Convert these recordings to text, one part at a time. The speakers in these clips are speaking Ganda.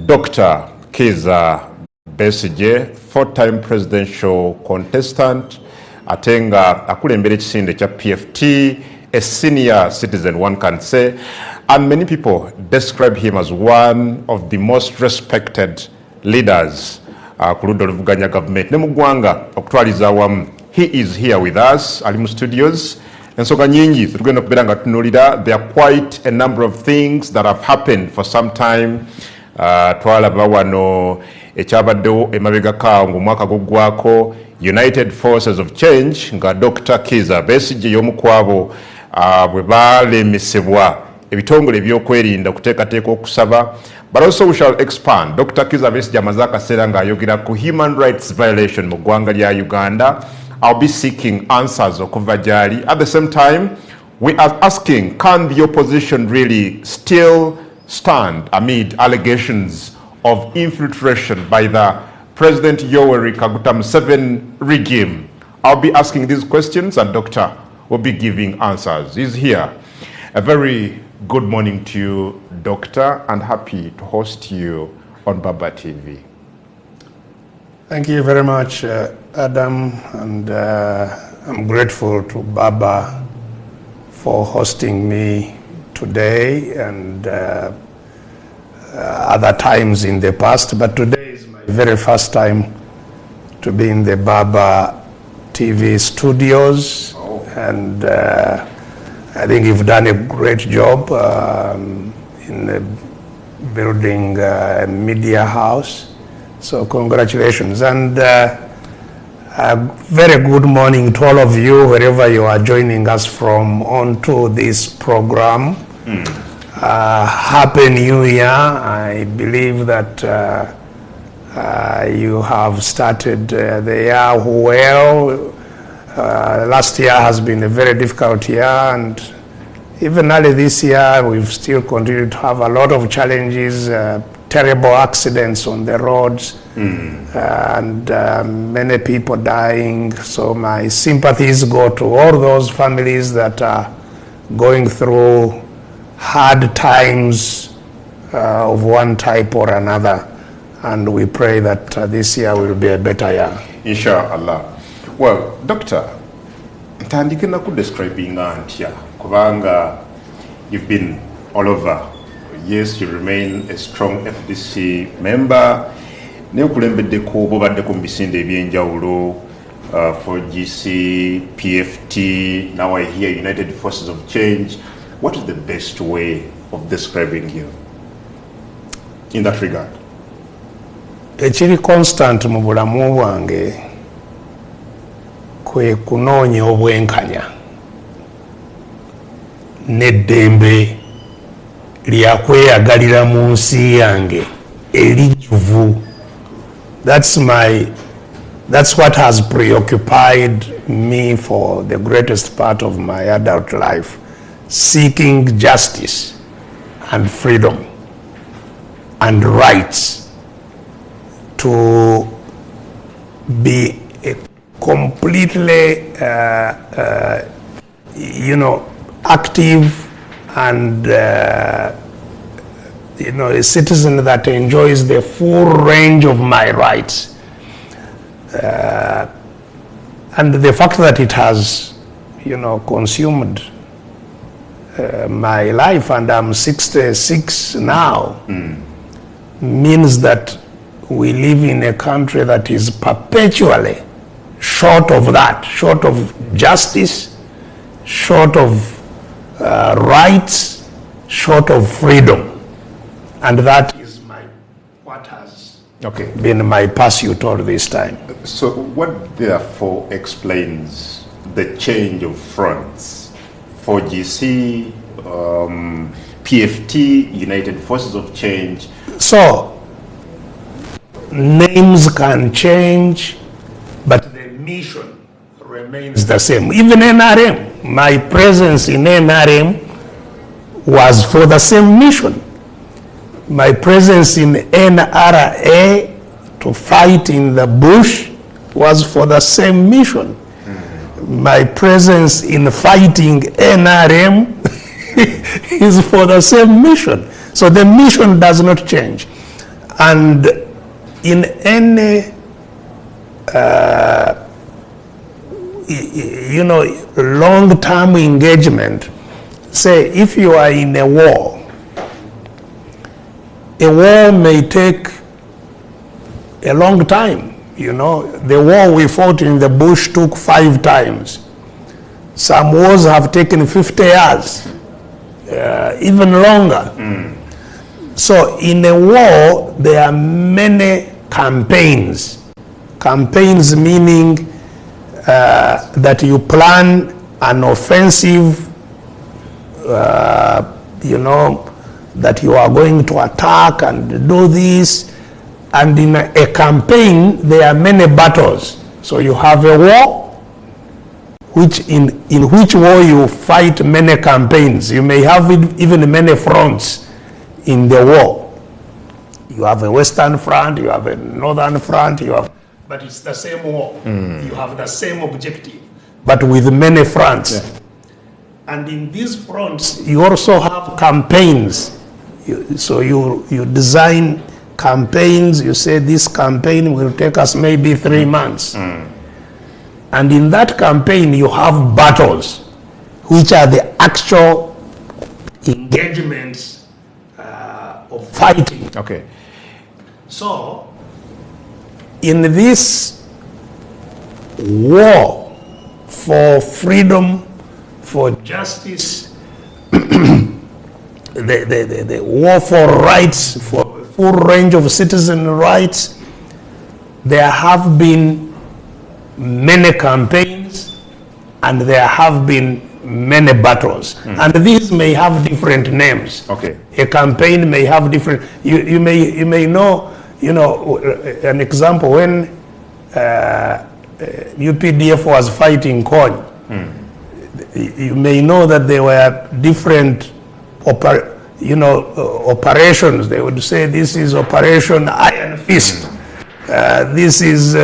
Dr. Kizza Besigye, four-time presidential contestant, atenga akulembera ekisinde kya PFT, a senior citizen, one can say, and many people describe him as one of the most respected leaders ku ludda oluvuganya government ne mu ggwanga okutwaliza awamu. He is here with us, ali mu studios. Ensonga nyingi zetugenda okubeera nga tutunuulira. There are quite a number of things that have happened for some time. Twalaba wano ekyabaddewo emabegako awo ng'omwaka guggwako, United Forces of Change nga Dr. Kizza Besigye y'omu ku abo bwe balemesebwa ebitongole ebyokwerinda okuteekateeka okusaba. But also we shall expand. Dr. Kizza Besigye amaze akaseera ng'ayogera ku human rights violation mu ggwanga lya Uganda. I'll be seeking answers okuva gyali. At the same time, we are asking, can the opposition really still stand amid allegations of infiltration by the President Yoweri Kaguta Museveni regime? I'll be asking these questions and Doctor will be giving answers. He's here. A very good morning to you, Doctor, and happy to host you on Baba TV. Thank you very much, Adam, and I'm grateful to Baba for hosting me today and other times in the past, but today is my very first time to be in the Baba TV studios, and I think you've done a great job in building a media house. So congratulations, and a very good morning to all of you, wherever you are joining us from onto this program. Happy New Year. I believe that you have started the year well. Last year has been a very difficult year, and even early this year we've still continued to have a lot of challenges, terrible accidents on the roads, and many people dying. So my sympathies go to all those families that are going through hard times of one type or another, and we pray that this year will be a better year. Inshallah. Well, Doctor, ntandike na describing antya kubanga you've been all over. Yes, you remain a strong FDC member. Ne okulembeddeko bobaddeko mu bisinde ebyenjawulo for GC, PFT, now I hear United Forces of Change. What is the best way of describing you in that regard? Ekiri constant mu bulamu bwange kwe kunoonya obwenkanya n'eddembe lya kweyagalira mu nsi yange erijjuvu. That's what has preoccupied me for the greatest part of my adult life, seeking justice and freedom and rights to be a completely active and a citizen that enjoys the full range of my rights, and the fact that it has consumed my life, and I'm 66 now, means that we live in a country that is perpetually short of that, short of justice, short of rights, short of freedom. And that is what has been my pursuit all this time. So what therefore explains the change of fronts for GC, PFT, United Forces of Change? So names can change, but the mission remains the same. Even NRM, my presence in NRM was for the same mission. My presence in NRA to fight in the bush was for the same mission. My presence in fighting NRM is for the same mission. So the mission does not change. And in any, long-term engagement, say if you are in a war may take a long time. The war we fought in the bush took 5 times. Some wars have taken 50 years, even longer. So in a war, there are many campaigns. Campaigns meaning that you plan an offensive, that you are going to attack and do this. And in a campaign, there are many battles. So you have a war, which in which war you fight many campaigns. You may have even many fronts in the war. You have a Western Front, you have a Northern Front, but it's the same war. You have the same objective, but with many fronts. Yeah. And in these fronts, you also have campaigns. So you design campaigns. You say this campaign will take us maybe 3 months. And in that campaign, you have battles, which are the actual engagements of fighting. Okay. So, in this war for freedom, for justice, the war for rights, for a full range of citizen rights, there have been many campaigns and there have been many battles. And these may have different names. Okay. A campaign may have different, you may know, an example when UPDF was fighting Kony. You may know that there were different operations. They would say this is Operation Iron Fist. This is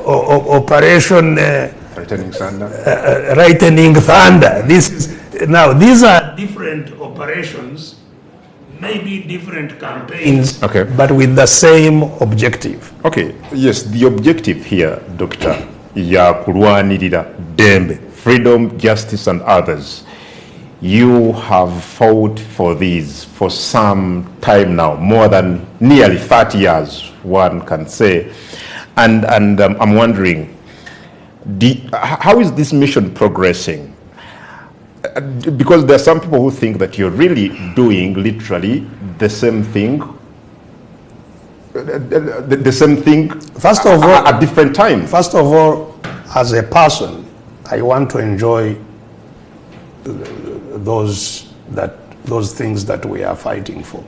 Operation Lightning Thunder. Lightning Thunder. These are different operations, maybe different campaigns, okay, but with the same objective. Okay, yes, the objective here, Doctor, ya kulwanirira dembe, freedom, justice, and others. You have fought for these for some time now, more than nearly 30 years, one can say. And I'm wondering, how is this mission progressing? Because there are some people who think that you're really doing literally the same thing, the same thing. First of all, at different times. First of all, as a person, I want to enjoy those things that we are fighting for.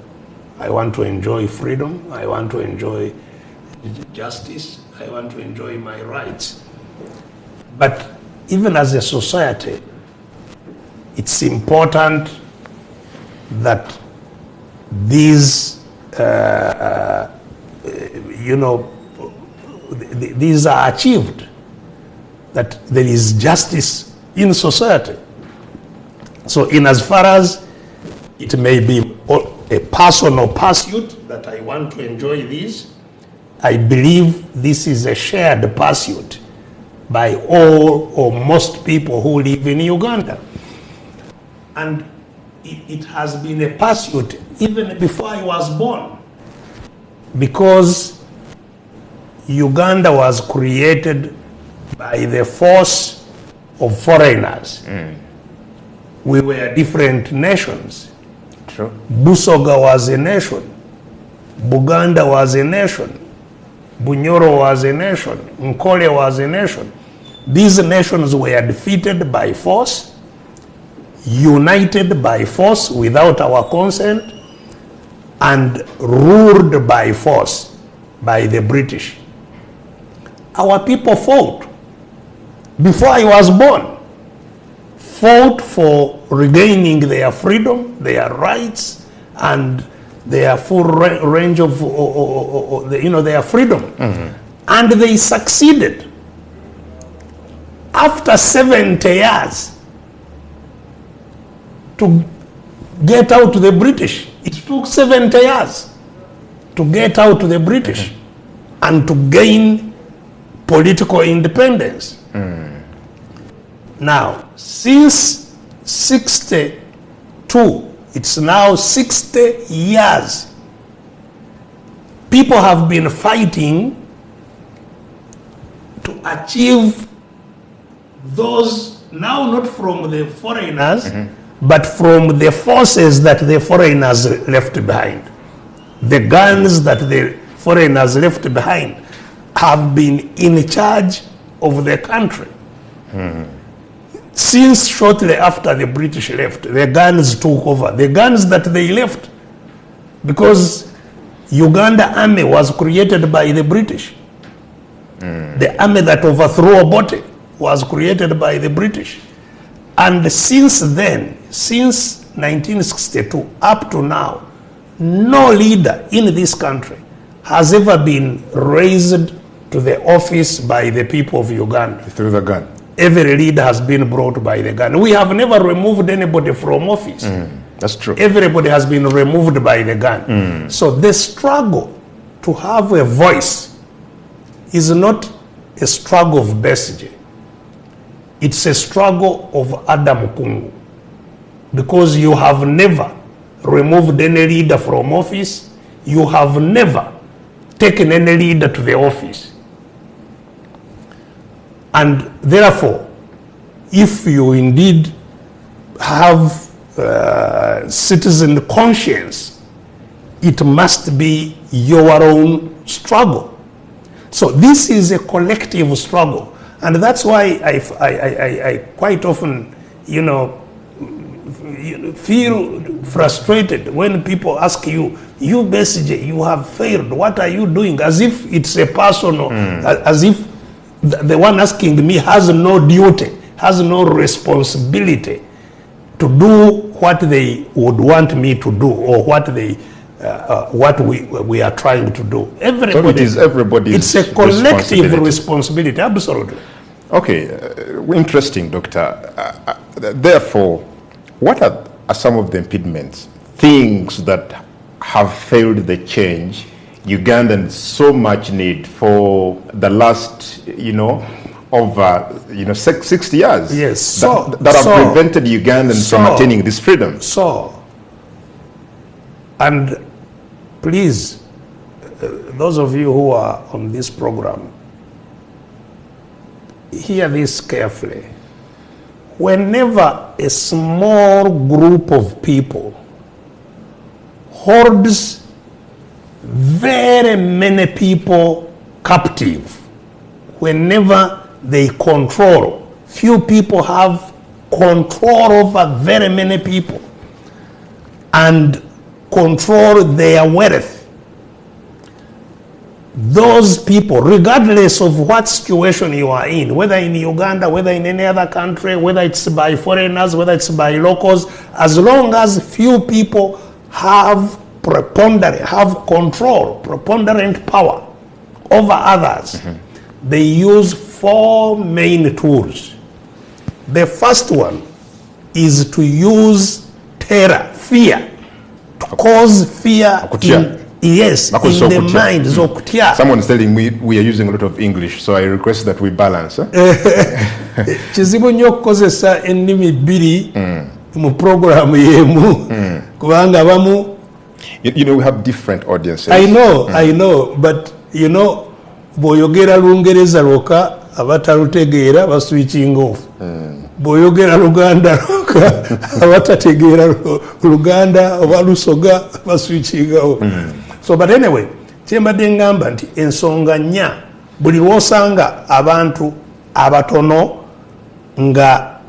I want to enjoy freedom. I want to enjoy justice. I want to enjoy my rights. But even as a society, it's important that these, these are achieved, that there is justice in society. So in as far as it may be a personal pursuit that I want to enjoy this, I believe this is a shared pursuit by all or most people who live in Uganda. And it has been a pursuit even before I was born, because Uganda was created by the force of foreigners. We were different nations. True. Busoga was a nation. Buganda was a nation. Bunyoro was a nation. Nkole was a nation. These nations were defeated by force, united by force without our consent, and ruled by force by the British. Our people fought before I was born. Fought for regaining their freedom, their rights, and their full range of, their freedom. And they succeeded. After 70 years to get out to the British, it took 70 years. to get out the British and to gain political independence. Now, since 62, it's now 60 years, people have been fighting to achieve those, now not from the foreigners, but from the forces that the foreigners left behind. The guns that the foreigners left behind have been in charge of the country. Since shortly after the British left, the guns took over. The guns that they left, because Uganda army was created by the British. The army that overthrew Obote was created by the British. And since then, since 1962 up to now, no leader in this country has ever been raised to the office by the people of Uganda. Through the gun. Every leader has been brought by the gun. We have never removed anybody from office. That's true. Everybody has been removed by the gun. So the struggle to have a voice is not a struggle of Besigye. It's a struggle of Adam Kungu. Because you have never removed any leader from office. You have never taken any leader to the office. And therefore, if you indeed have citizen conscience, it must be your own struggle. So this is a collective struggle. And that's why I quite often, feel frustrated when people ask you, Besigye, you have failed. What are you doing? As if it's a personal, as if the one asking me has no duty, has no responsibility to do what they would want me to do, or what we are trying to do. Everybody, So it is everybody's it's a collective responsibility, absolutely. Okay, interesting, Doctor. Therefore, what are some of the impediments, things that have failed the change Ugandans so much need for the last, over 60 years? Yes. That have prevented Ugandans from attaining this freedom. And please, those of you who are on this program, hear this carefully. Whenever a small group of people holds very many people captive, whenever they control, few people have control over very many people and control their wealth, those people, regardless of what situation you are in, whether in Uganda, whether in any other country, whether it's by foreigners, whether it's by locals, as long as few people have preponderant power over others, they use 4 main tools. The first one is to use terror, fear, to cause fear in the minds of Kutia. Someone is telling me we are using a lot of English, so I request that we balance. Kizibu nnyo kukozesa ennimi bbiri mu program yemu kubanga abamu. We have different audiences. I know, but bw'oyogera Lungereza lwoka abatalutegeera baswitching off. Bw'oyogera Luganda lwoka abatategeera Luganda oba Lusoga baswitching off. So but anyway, kyembadde ngamba nti ensonga nnya buli lw'osanga abantu abatono nga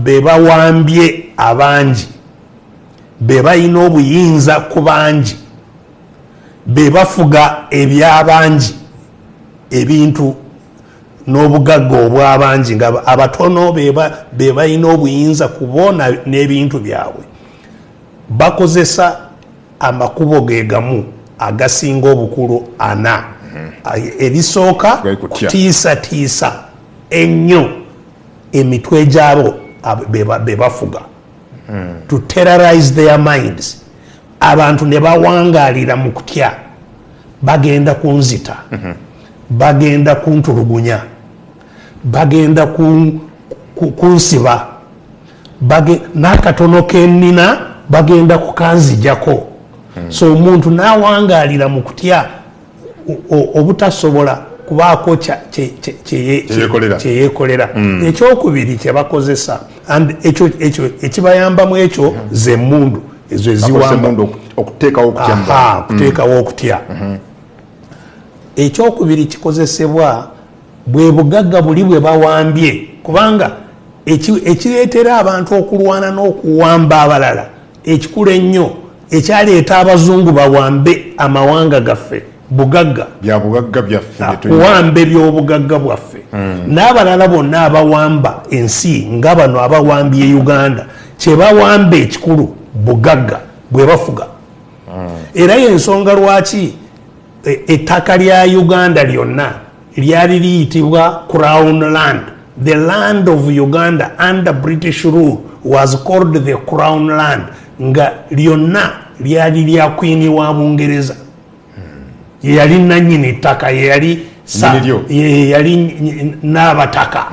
bebawambye abangi, bebalina obuyinza ku bangi, bebafuga ebyabangi, ebintu n'obugagga obw'abangi, nga abatono bebalina obuyinza kuboona n'ebintu byabwe, bakozesa amakubo ge gamu agasinga obukulu 4. Erisooka kutiisatiisa ennyo emitwe gyabo bebafuga, to terrorize their minds. Abantu ne bawangaalira mu kutya bagenda kunzita bagenda kuntulugunya bagenda kunsiba n'akatono kennina bagenda kukanzijako so omuntu n'awangalira mu kutya obutasobola kubaako kyeyekolera ekyokubiri kyebakozesa and ekyo ekibayambamu ekyo zemmundu ezo eziwamba okuteekawo okutya ekyokubiri kikozesebwa bwe bugagga buli bwe bawambye kubanga ekireetera abantu okulwana n'okuwamba abalala ekikulu ennyo ekyaleeta abazungu bawambe amawanga gaffe bugagga kuwamba ebyobugagga bwaffe n'abalala bonna abawamba ensi nga bano abawambye Uganda kyebawamba ekikulu bugagga bwe bafuga era y'ensonga lwaki ettaka lya Uganda lyonna lyali liyitibwa Crown Land. The land of Uganda under British rule was called the Crown Land. Nga lyonna lyali lya Queen wa Bungereza. Yali nanyini ttaka yali n'abataka.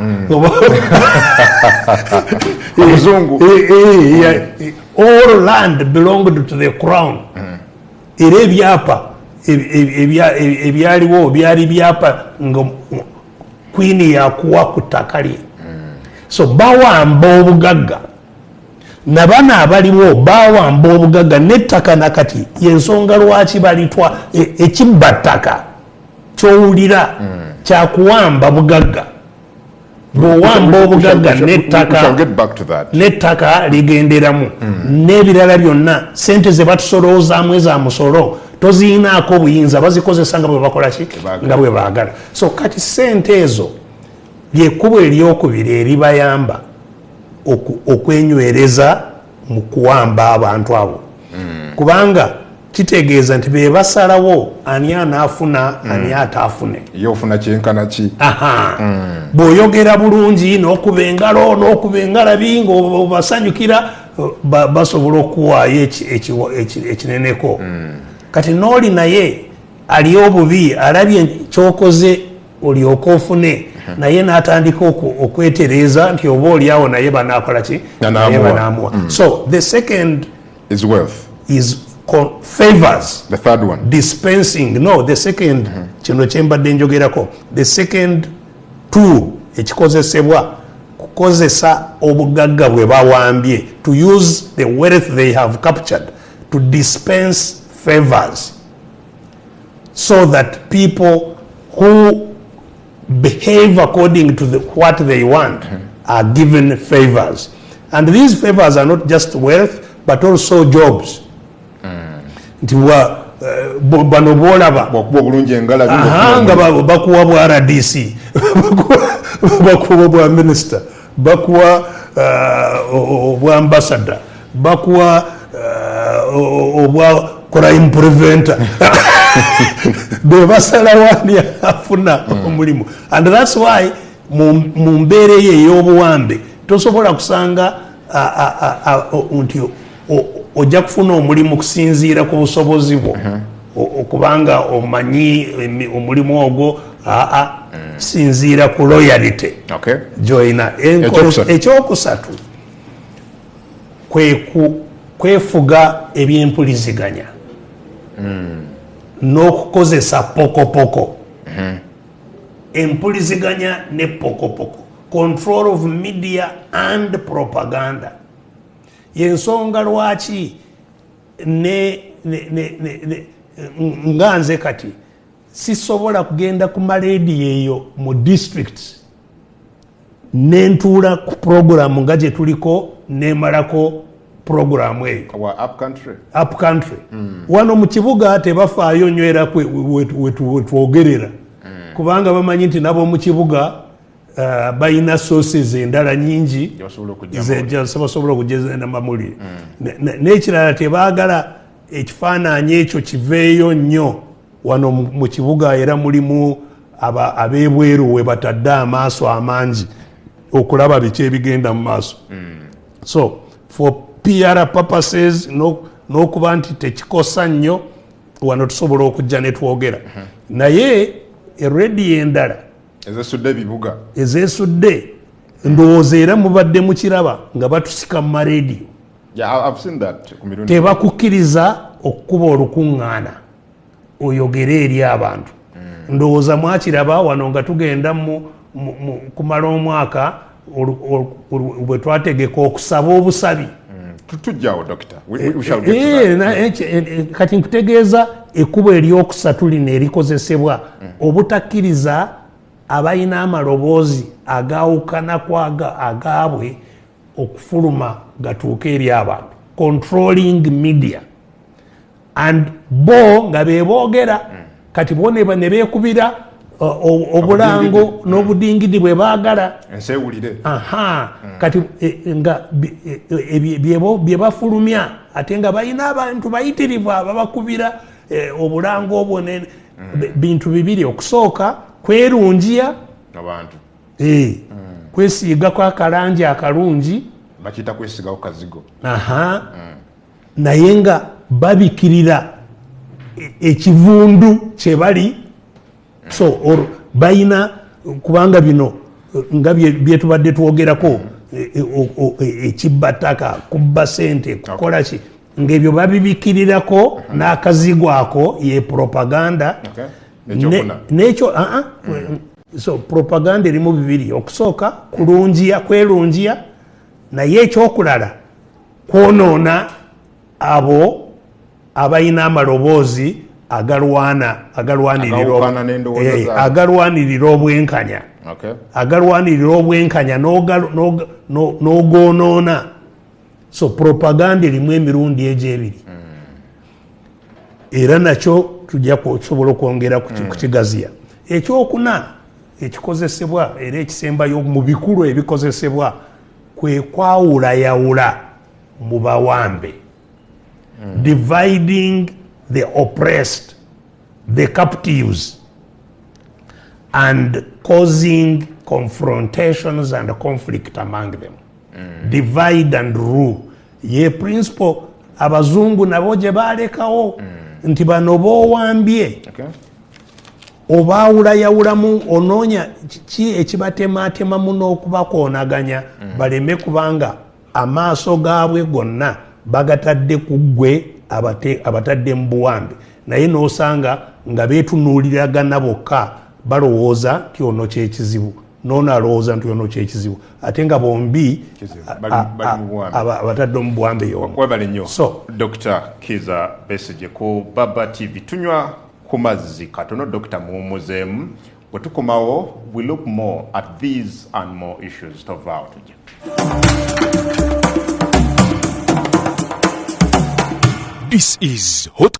All land belonged to the Crown. Era ebyapa ebyaliwo byali byapa nga Queen yakuwa ku ttaka lye. So bawamba obugagga nabano abaliwo bawamba obugagga n'ettaka nakati yensonga lwaki balitwa ekibba ttaka kyowulira kyakuwamba bugagga bw'owamba obugagga n'ettaka ligenderamu n'ebirala byonna sente ze batusolozaamu eza musolo toziinaako buyinza bazikozesa nga bwe bakola ki nga bwe baagala. So kati sente ezo lyekkubo eryokubiri eribayamba okwenywereza mu kuwamba abantu abo kubanga kitegeeza nti be basalawo ani anaafuna ani ataafune yofuna kyenkana ki bw'oyogera bulungi n'okuba engalo n'okuba engalabi ng'obasanyukira basobola okuwaayo ekineneko kati n'oli naye ali obubi alabye kyokoze olyoka ofune naye n'atandika okwetereeza nti oba oliawo naye banaakola ki naye banaamuwa. So the second is wealth is favors. The third one dispensing. No, the second kino kyembadde njogerako. The second tool ekikozesebwa kukozesa obugagga bwe bawambye to use the wealth they have captured to dispense favors so that people who behave according to what they want are given favors. And these favors are not just wealth but also jobs. Nti bano bolaba nga bakuwa bwa RDC bakuwa bwa minister bakuwa obwa ambassador bakuwa obwa crime preventer be basalawani afuna omulimu. And that's why mu mbeera ey'obuwambe tosobola kusanga nti ojja kufuna omulimu kusinziira ku busobozi bwo okubanga omanyi omulimu ogwo kisinziira ku loyalty joina. Ekyokusatu kwefuga ebyempuliziganya n'okukozesa pokopoko empuliziganya ne pokopoko control of media and propaganda. Yensonga lwaki nga nze kati sisobola kugenda ku malediyo eyo mu district nentuula ku programu nga gye tuliko nemalako programu eyo up country wano mu kibuga tebafaayo nywera wetwogerera kubanga bamanyi nti nabo mu kibuga bayina sources endala nyingi basobola okugeza namamulire n'ekirala tebaagala ekifaananyi ekyo kiveeyo nnyo wano mu kibuga era mulimu ab'ebweru we batadde amaaso amangi okulaba biki ebigenda mu maaso. So for PR purposes n'okuba nti tekikosa nnyo wano tusobola okujja ne twogera naye erediyo endala ezeesudde ndowooza era mubadde mukiraba nga batusika mu marediyo tebakukkiriza okukuba olukuŋŋaana oyogere eri abantu ndowooza mwakiraba wano nga tugenda kumala omwaka bwe twategeka okusaba obusabi kati nkutegeeza ekkubo eryokusatu lino erikozesebwa obutakkiriza abalina amaloboozi agaawukana agaabwe okufuluma gatuuke eri abantu controlling media and bo nga beboogera kati bo ne beekubira obulango n'obudingidi bwe baagala kati nga bye bafulumya ate nga balina abantu bayitirivu ababakubira obulango obwo bintu bibiri okusooka kwerungiya kwesiigako akalangi akalungi bakiyita kwesigawo kazigo naye nga babikirira ekivundu kye bali so bayina kubanga bino nga byetubadde twogerako ekibbataka kubba sente kukola ki ng'ebyo babibikirirako n'akazigo ako ye propaganda n'ekyo so propaganda erimu bibiri okusooka kwerungiya naye ekyokulala kwonoona abo abalina amaloboozi agalwanirira obwenkanya n'ogoonoona so propaganda erimu emirundi egyo ebiri era nakyo tujja kusobola okwongera kukigaziya ekyokuna ekikozesebwa era ekisembayo mu bikulu ebikozesebwa kwe kwawulayawula mu bawambe dividing the oppressed, the captives, and causing confrontations and conflict among them. Divide and rule. Ye principle abazungu nabo gye balekawo nti bano bowambye obaawulayawulamu onoonya ki ekibatematemamu n'okubakoonaganya baleme kubanga amaaso gaabwe gonna bagatadde ku ggwe abatadde mu buwambe naye n'osanga nga beetunuuliragana bokka balowooza nti ono kyekizibu noono alowooza nti ono kyekizibu ate nga bombi abatadde mu buwambe y'omu. Webale nnyo Dr. Kizza Besigye ku Baba TV. Tunywa ku mazzi katono Dr. muwumuzeemu bwe tukomawo we look more at these and more issues. Tovaawo tujja. This is Hot.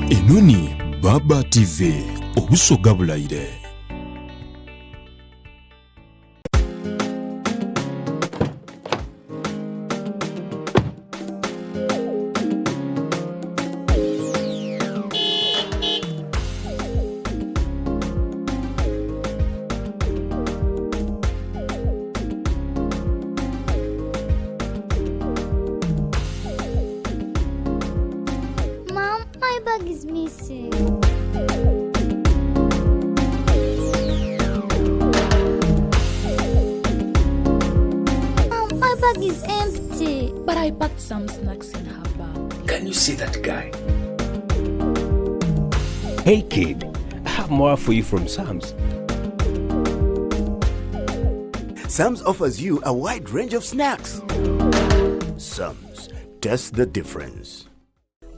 Enoni Baba TV obusoga bulayire. Is missing. My bag is empty. But I packed some snacks in her bag. Can you see that guy? Hey kid, I have more for you from Sam's. Sam's offers you a wide range of snacks. Sam's, taste the difference.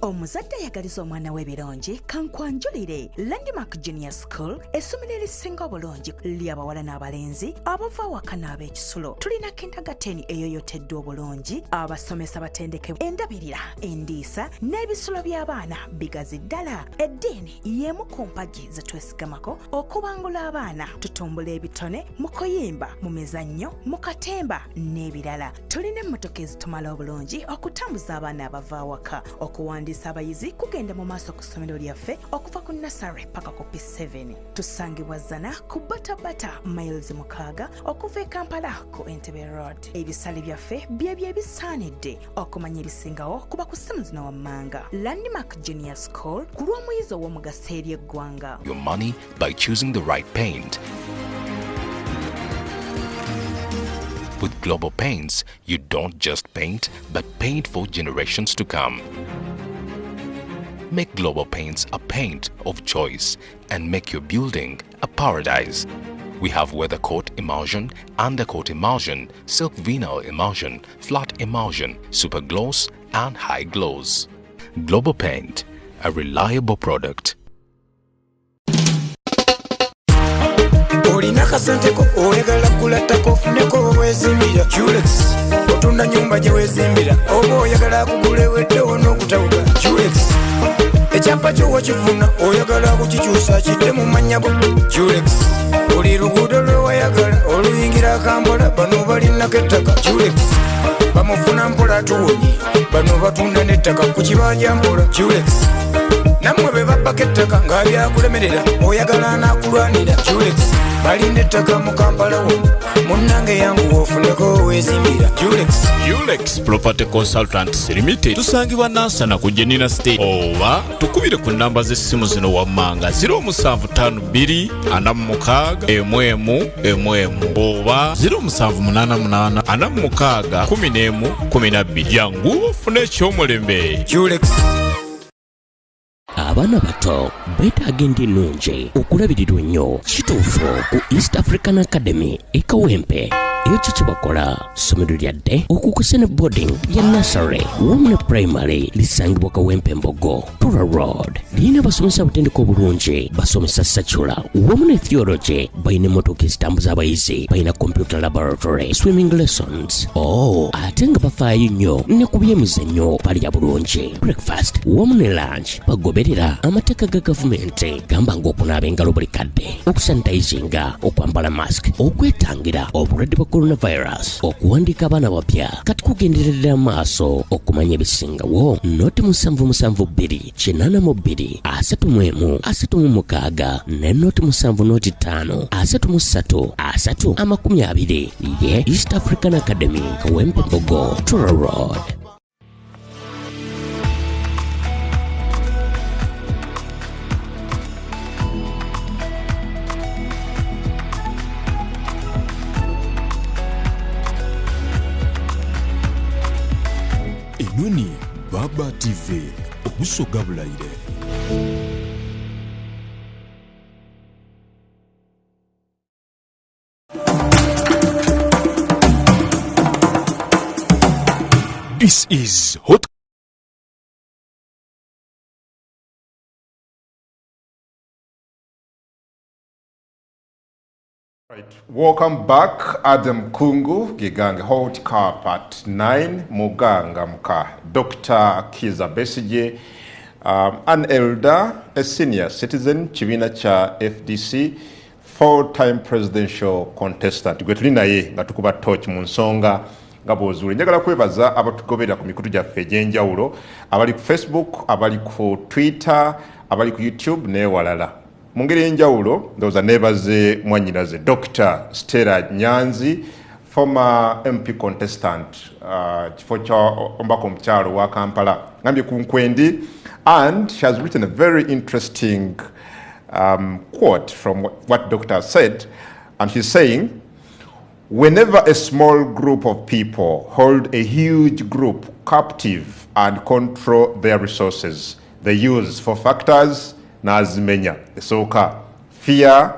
Omuzadde ayagaliza omwana w'ebirungi kankwanjulire Landmark Junior School essomero erisinga obulungi ly'abawala n'abalenzi abava awaka n'ab'ekisulo. Tulina kindergarten eyoyoteddwa obulungi, abasomesa batendeke, endabirira, endiisa n'ebisulo by'abaana bigazi ddala. Eddiini y'emu ku mpagi ze twesigamako okubangula abaana, tutumbula ebitone mu kuyimba, mu mizannyo, mu katemba n'ebirala. Tulina emmotoka ezitumala obulungi okutambuza abaana abava awaka, okuwandisa okuwandiisa abayizi kugenda mu maaso ku ssomero lyaffe okuva ku nasare paka ku P7. Tusangibwa Zana ku Batabata miles 6 okuva e Kampala ku Entebbe Road. Ebisale byaffe byebyo ebisaanidde okumanya ebisingawo kuba ku ssimu zino wammanga. Landmark Junior School ku lw'omuyizi ow'omugaso eri eggwanga. Your money by choosing the right paint. With Global Paints, you don't just paint, but paint for generations to come. Make Global Paints a paint of choice and make your building a paradise. We have weather coat emulsion, undercoat emulsion, silk vinyl emulsion, flat emulsion, super gloss, and high gloss. Global Paint, a reliable product. Olina kasenteko oyagala kulattako ofuneko weezimbira Julex otunda nyumba gye weezimbira oba oyagala kugula eweddewo n'okutawuka Julex ekyapa kyo wakifuna oyagala kukikyusa kidde mu mannya go Julex buli luguudo lwewayagala oluyingira Kampala bano balinako ettaka Julex bamufuna mpola tuwonye bano batunda n'ettaka ku kibanja mpola Julex namwe be babbako ettaka nga byakulemerera oyagala n'akulwanira Julex balinde ettaka mu Kampala wonna munnange yangu ofuneko weezimbira Ulex Property Consultants Limited tusangibwa Nansana ku Jenina State oba tukubire ku namba z'essimu zino wammanga 07524611 oba 0788461112 yangu ofune ekyomulembe Julex. Abaana bato beetaaga endi ennungi okulabirirwa ennyo kituufu ku East African Academy e Kawempe. Ekyo kye bakola ssomero lyadde okukusa ne boarding ya nursery wamu ne primary lisangibwa Kawempe Mbogo Tura Road. Lirina basomesa butendeka obulungi basomesa secular wamu ne theology. Balina emmotoka ezitambuza abayizi, balina computer laboratory, swimming lessons. Ate nga bafaayo nnyo ne ku byemizannyo balya bulungi. Breakfast wamu ne lunch bagoberera amateeka ga gavumenti gamba ng'okunaaba engalo buli kadde, okusanitizinga, okwambala mask, okwetangira obulwadde bwa coronavirus, okuwandiika abaana bapya. Kati kugenderera maaso okumanya ebisingawo. Noti 7782 ne noti 75 ye East African Academy Kawempe Mbogo Tura Road. Enoni Baba TV Obusoga Bulaire. This is Hot. Right. Welcome back. Adam Kungu, Giganga Hot Car Part 9, Gangamuka. Dr. Kiza Besigye, an elder, a senior citizen, Chibina cha FDC, four-time presidential contestant. Gwe tuli naye nga tukuba torch mu nsonga nga bw'ozuula. Njagala kwebaza abatukobera ku mikutu gyaffe egy'enjawulo, abali ku Facebook, abali ku Twitter, abali ku YouTube n'ewalala. Mu ngeri y'enjawulo ndowooza neebaze mwannyinaze Dr. Stella Nyanzi, former MP contestant, kifo kya omubaka omukyalo wa Kampala, ngambye ku Nkwendi, and she has written a very interesting quote from what Dr. said, and she's saying, whenever a small group of people hold a huge group captive and control their resources, they use four factors nazimenya. Esooka, fear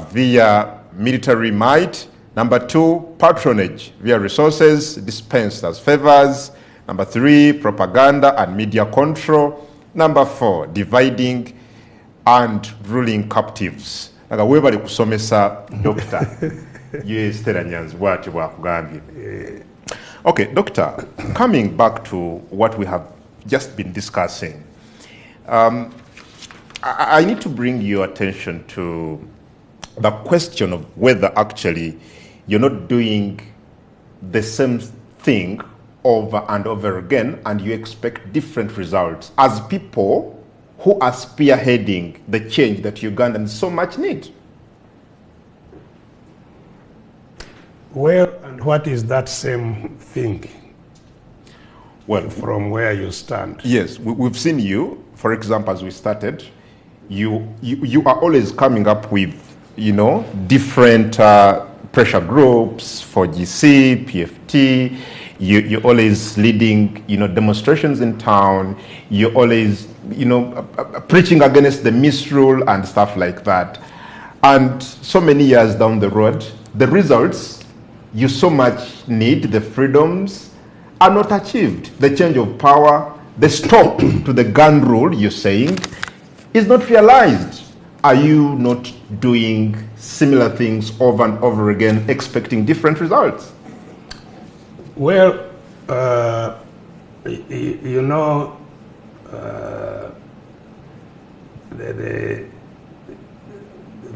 via military might. Number 2, patronage via resources dispensed as favors. Number 3, propaganda and media control. Number 4, dividing and ruling captives. Naga webali kusomesa Doctor. Yes, Stella Nyanzi bwati bwakugambye. Okay, Doctor, coming back to what we have just been discussing, I need to bring your attention to the question of whether actually you're not doing the same thing over and over again, and you expect different results as people who are spearheading the change that Ugandans so much need? Where and what is that same thing? Well, from where you stand. Yes, we've seen you, for example, as we started, you are always coming up with, different pressure groups for GC, PFT. You're always leading, demonstrations in town. You're always, preaching against the misrule and stuff like that. And so many years down the road, the results you so much need, the freedoms, are not achieved. The change of power, the stop to the gun rule, you're saying, is not realized. Are you not doing similar things over and over again, expecting different results? Well,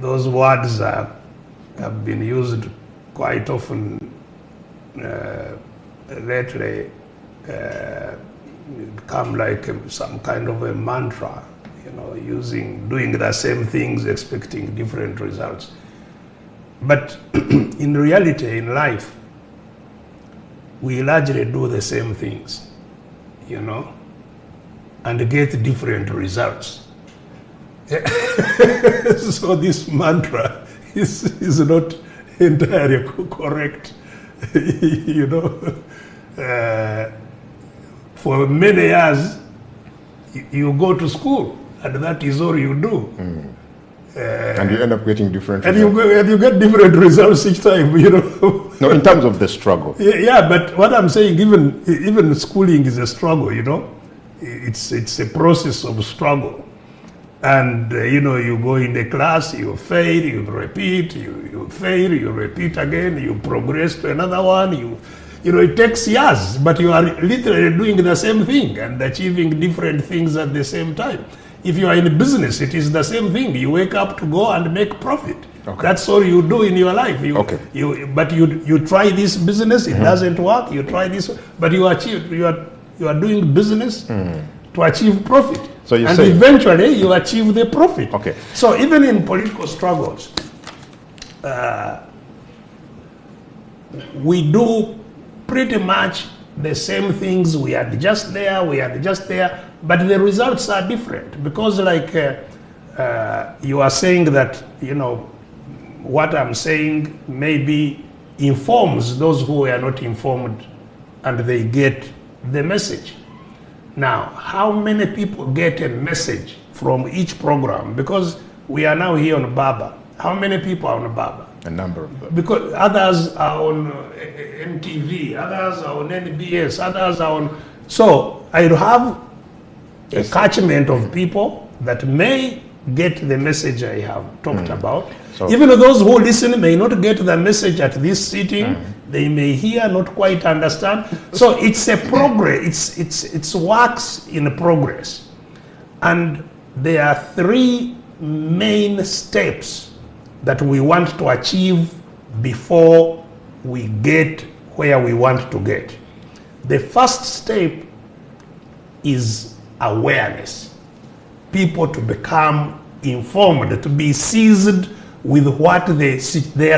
those words have been used quite often lately, become like some kind of a mantra, doing the same things, expecting different results. But in reality, in life, we largely do the same things, and get different results. So this mantra is not entirely correct. For many years, you go to school, and that is all you do. And you end up getting different results. And you get different results each time, No, in terms of the struggle. Yeah, but what I'm saying, even schooling is a struggle, It's a process of struggle. And, you go in the class, you fail, you repeat, you fail, you repeat again, you progress to another one, it takes years, but you are literally doing the same thing and achieving different things at the same time. If you are in business, it is the same thing. You wake up to go and make profit. Okay. That's all you do in your life. But you try this business, it doesn't work. You try this, but you are doing business to achieve profit. So and eventually you achieve the profit. Okay. So even in political struggles, we do pretty much the same things. We are just there, but the results are different because you are saying that, what I'm saying maybe informs those who are not informed and they get the message. Now, how many people get a message from each program? Because we are now here on Baba. How many people are on Baba? A number of them. Because others are on MTV, others are on NBS, others are on... So I have a catchment of people that may get the message I have talked about. So, even those who listen may not get the message at this sitting, they may hear, not quite understand. So it's a progress, it's works in progress. And there are three main steps that we want to achieve before we get where we want to get. The first step is awareness. People to become informed, to be seized with what their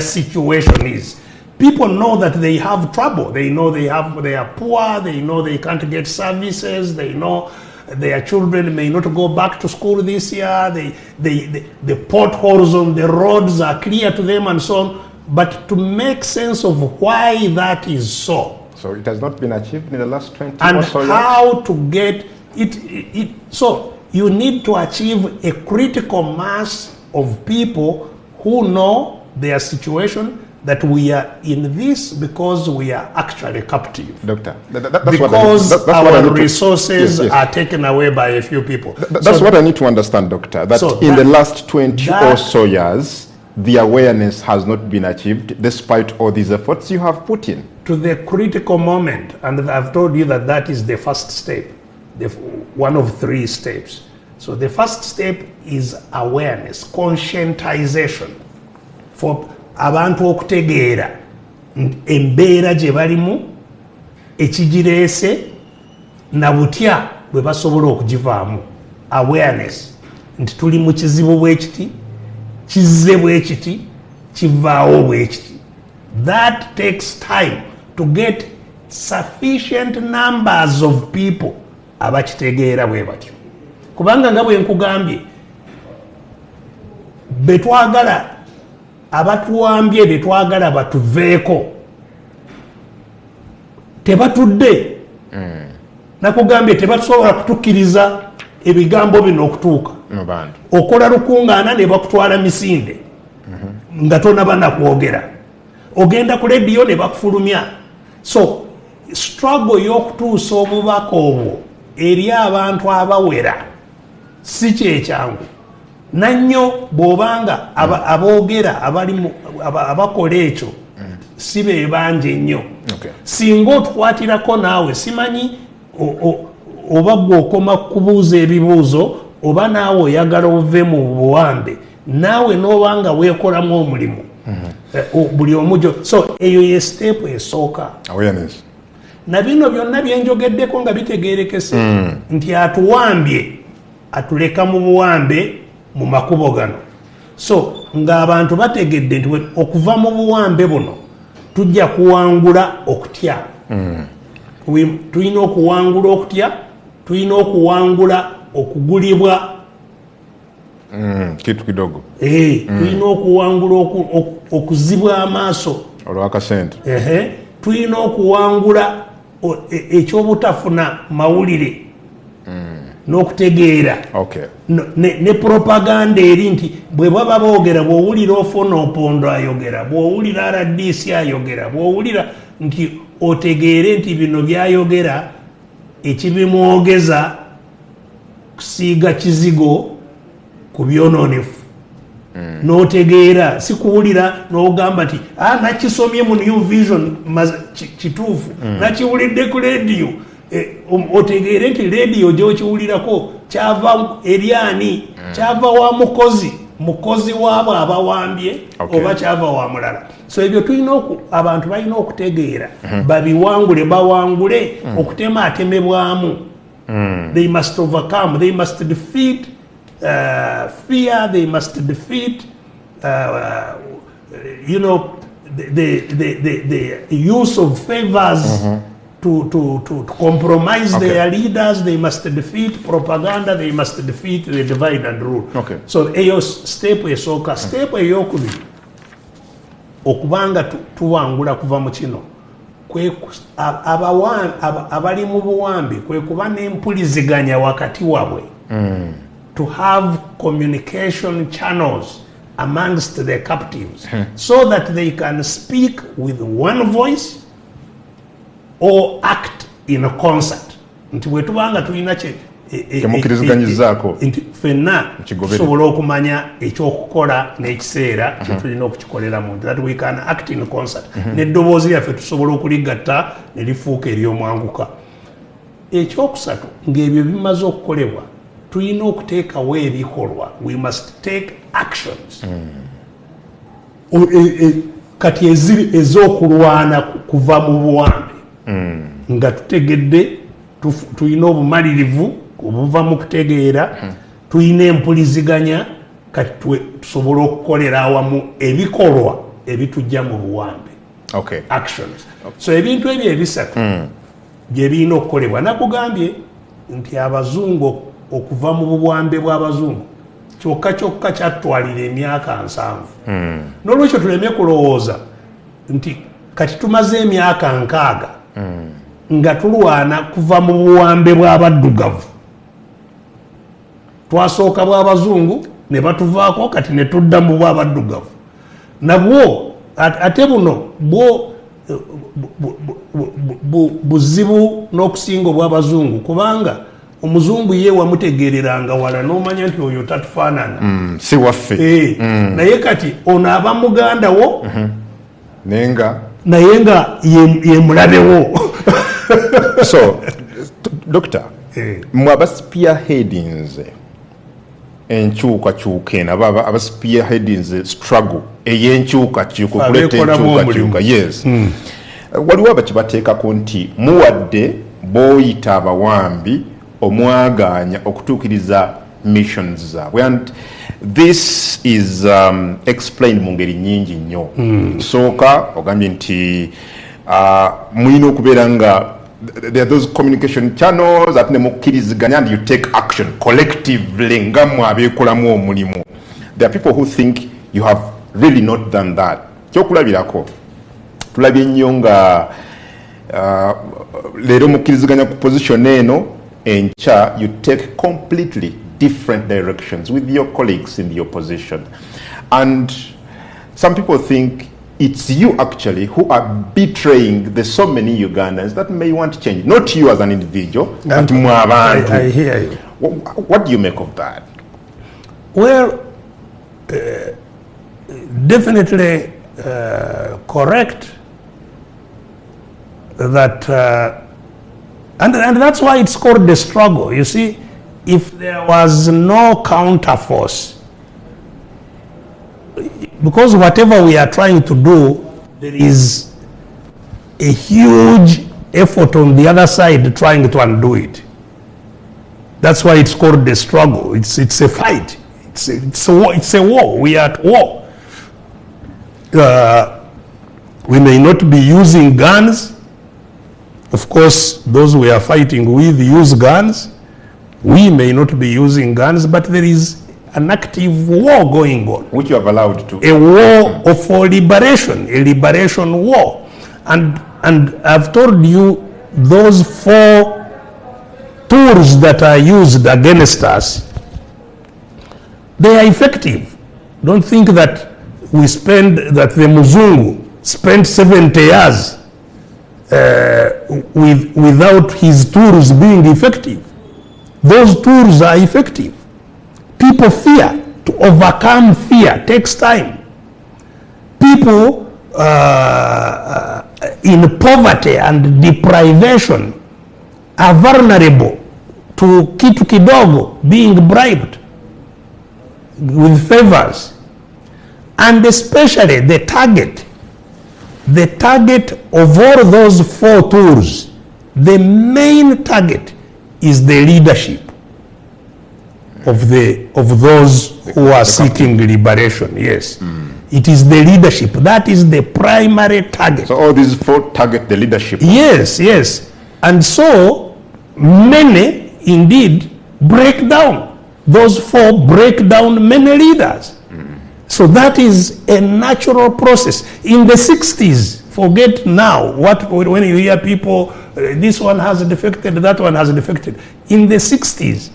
situation is. People know that they have trouble. They know they are poor. They know they can't get services. They know their children may not go back to school this year. The potholes on the roads are clear to them and so on. But to make sense of why that is so. So it has not been achieved in the last 20 and or so years? And how to get it. So you need to achieve a critical mass of people who know their situation, that we are in this because we are actually captive. Doctor, because our resources are taken away by a few people. That's what I need to understand, Doctor, that in the last 20 or so years, the awareness has not been achieved despite all these efforts you have put in. To the critical moment, and I've told you that that is the first step, one of three steps. So the first step is awareness, conscientization. For abantu okutegeera embeera gye balimu ekigireese na butya bwe basobola okugivaamu awareness nti tuli mu kizibu bwekiti kizze bwekiti kivaawo bwekiti. That takes time to get sufficient numbers of people abakitegeera bwe batyo, kubanga nga bwe nkugambye betwagala abatuwambye betwagala batuveeko tebatudde nakugambye tebatusobola kutukkiriza ebigambo bino okutuuka. Okola lukungaana ne bakutwala misinde nga tonaba nakwogera, ogenda ku lediyo ne bakufulumya. So struggle y'okutuusa obubaka obwo eri abantu abawera si kyekyangu nannyo bw'obanga aboogera abakola ekyo si beebanje nnyo. Singa otukwatirako naawe simanyi oba gwe okoma kubuuza ebibuuzo oba naawe oyagala ove mu buwambe naawe n'obanga weekolamu omulimu buli omujo. So eyo ye step esooka awareness. Na bino byonna byenjogeddeko nga bitegeerekese nti atuwambye atuleka mu buwambe mu makubo gano. So ng'abantu bategedde nti okuva mu buwambe buno tujja kuwangula okutya. Tulina okuwangula okutya, tulina okuwangula okugulibwa kitu kidogo. Tulina okuwangula okuzibwa amaaso olw'akasente. Tulina okuwangula ekyobutafuna mawulire n'okutegeera ne propaganda eri nti bwe baba boogera bw'owulira ofuna opondo ayogera, bw'owulira RDC ayogera, bw'owulira nti otegeere nti bino byayogera ekibimwogeza kusiiga kizigo ku byonoonefu. N'otegeera si kuwulira n'ogamba nti nakisomye mu New Vision kituufu nakiwulidde ku lediyo. Otegeere nti lediyo gy'okiwulirako kyava eryani, kyava wa mukozi waabo abawambye oba kyava wa mulala. So ebyo tulina abantu balina okutegeera babiwangule bawangule okutema atemebwamu. They must overcome, they must defeat fear, they must defeat the use of favors to compromise their leaders. They must defeat propaganda, they must defeat the divide and rule. So eyo step esooka. Step eyokubiri okubanga tuwangula kuva mu kino abali mu buwambi kwe kuba n'empuliziganya wakati wabwe. To have communication channels amongst the captives so that they can speak with one voice or act in a concert. Nti bwetubanga tulina kyemukiriziganyizzaako nti ffenna tusobola okumanya ekyokukola n'ekiseera kyetulina okukikoleramu, that we can act in concert. N'eddoboozi lyaffe tusobola okuligatta ne lifuuka ery'omwanguka. Ekyokusatu ng'ebyo bimaze okukolebwa tulina okuteekawo ebikolwa. We must take actions. Kati ez'okulwana kuva mu buwambe nga tutegedde tulina obumalirivu obuva mu kutegeera, tulina empuliziganya, kati tusobola okukolera awamu ebikolwa ebitujja mu buwambe. Actions. So ebintu ebyo ebisatu bye birina okukolebwa. Nakugambye nti abazungu okuva mu buwambe bw'abazungu kyokka kyatwalira emyaka 7. N'olwekyo tuleme kulowooza nti kati tumaze emyaka 6 nga tulwana kuva mu buwambe bw'abaddugavu. Twasooka bw'abazungu ne batuvaako, kati ne tudda mu bw'abaddugavu. Nabwo ate buno buzibu n'okusinga obw'abazungu, kubanga omuzungu ye wamutegereranga wala n'omanya nti oyo tatufaanana si waffe. Naye kati ono aba muganda wo naye nga ye mulabewo. So Doctor, mwe abaspearheadings enkyukakyuka eno abaspearheadings struggle ey'enkyukakyuka, okuleeta enkyukakyuka, yes. waliwo abakibateekako nti muwadde b'oyita abawambi omwagaanya okutuukiriza missions zaabwe, and this is explained mu ngeri nnyingi nnyo. Sooka ogambye nti mulina okubeera nga there are those communication channels ate ne mukkiriziganya and you take action collectively nga mmwe abeekolamu omulimu. There are people who think you have really not done that. Kyokulabirako tulabye nnyo nga leero mukkiriziganya ku position eno, enkya you take completely different directions with your colleagues in the opposition. And some people think it's you actually who are betraying the so many Ugandans that may want change. Not you as an individual, but I hear you. What do you make of that? Well, definitely correct that, and that's why it's called the struggle. You see, if there was no counterforce, because whatever we are trying to do, there is a huge effort on the other side trying to undo it. That's why it's called the struggle. It's a fight. It's a war. It's a war. We are at war. We may not be using guns. Of course, those we are fighting with use guns. We may not be using guns, but there is an active war going on. Which you have allowed to. A war for liberation, a liberation war. And I've told you those 4 tools that are used against us, they are effective. Don't think that the Muzungu spent 70 years without his tools being effective. Those tools are effective. People fear. To overcome fear takes time. People in poverty and deprivation are vulnerable to kitu kidogo, being bribed with favors. And especially the target of all those 4 tools, the main target is the leadership of those who are seeking liberation. Yes. It is the leadership. That is the primary target. So all these 4 target the leadership. Yes, yes. And so many indeed break down. Those 4 break down many leaders. So that is a natural process. In the 60s, forget now, when you hear people, this one has defected, that one has defected. In the 60s,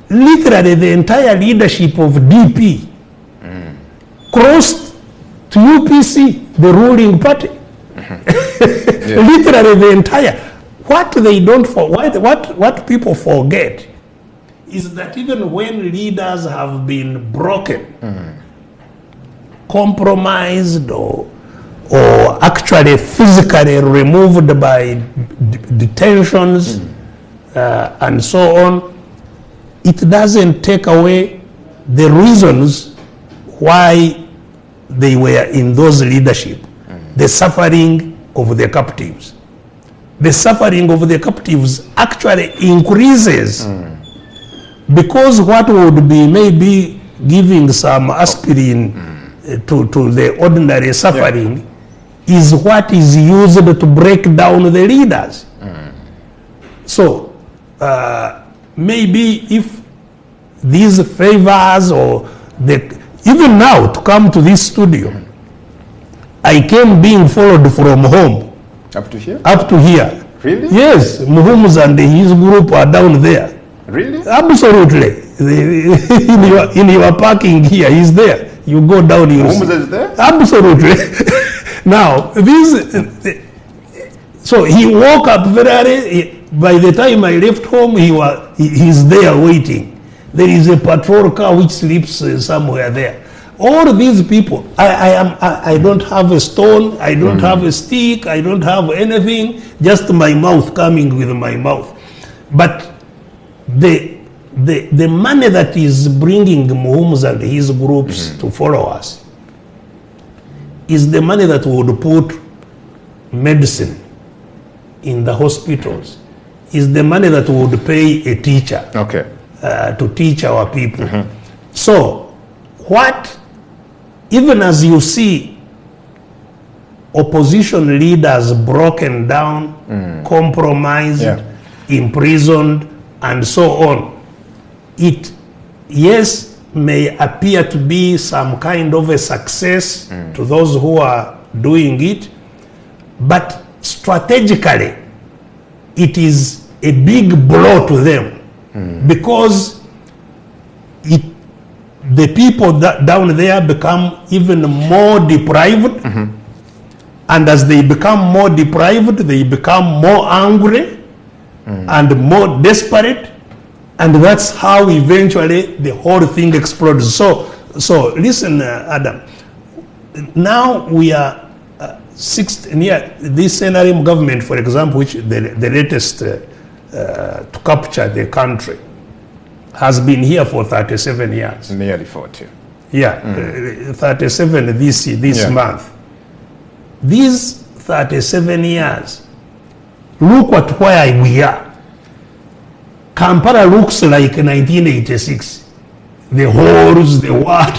literally the entire leadership of DP crossed to UPC, the ruling party. Literally the entire. What people forget is that even when leaders have been broken, compromised, or actually physically removed by detentions and so on, it doesn't take away the reasons why they were in those leadership. The suffering of the captives. The suffering of the captives actually increases because what would be maybe giving some aspirin to the ordinary suffering is what is used to break down the leaders. So maybe if these favors or even now to come to this studio, I came being followed from home. Up to here? Up to here. Really? Yes, Muhum's and his group are down there. Really? Absolutely. In your parking here, he's there. You go down, you Muhum's is there? Absolutely. Now, so he woke up very early. By the time I left home, he's there waiting. There is a patrol car which sleeps somewhere there. All these people, I don't have a stone, I don't have a stick, I don't have anything, just my mouth coming with my mouth. But the money that is bringing Muhum's and his groups to follow us is the money that would put medicine in the hospitals is the money that we would pay a teacher to teach our people. So what, even as you see opposition leaders broken down, compromised, imprisoned, and so on, it, yes, may appear to be some kind of a success to those who are doing it, but strategically it is a big blow to them because the people down there become even more deprived, and as they become more deprived, they become more angry and more desperate, and that's how eventually the whole thing explodes. So listen, Adam, now we are this NRM government, for example, which the latest to capture the country, has been here for 37 years. Nearly 40. Yeah, 37 this month. These 37 years, look at where we are. Kampala looks like 1986. The whores, the what?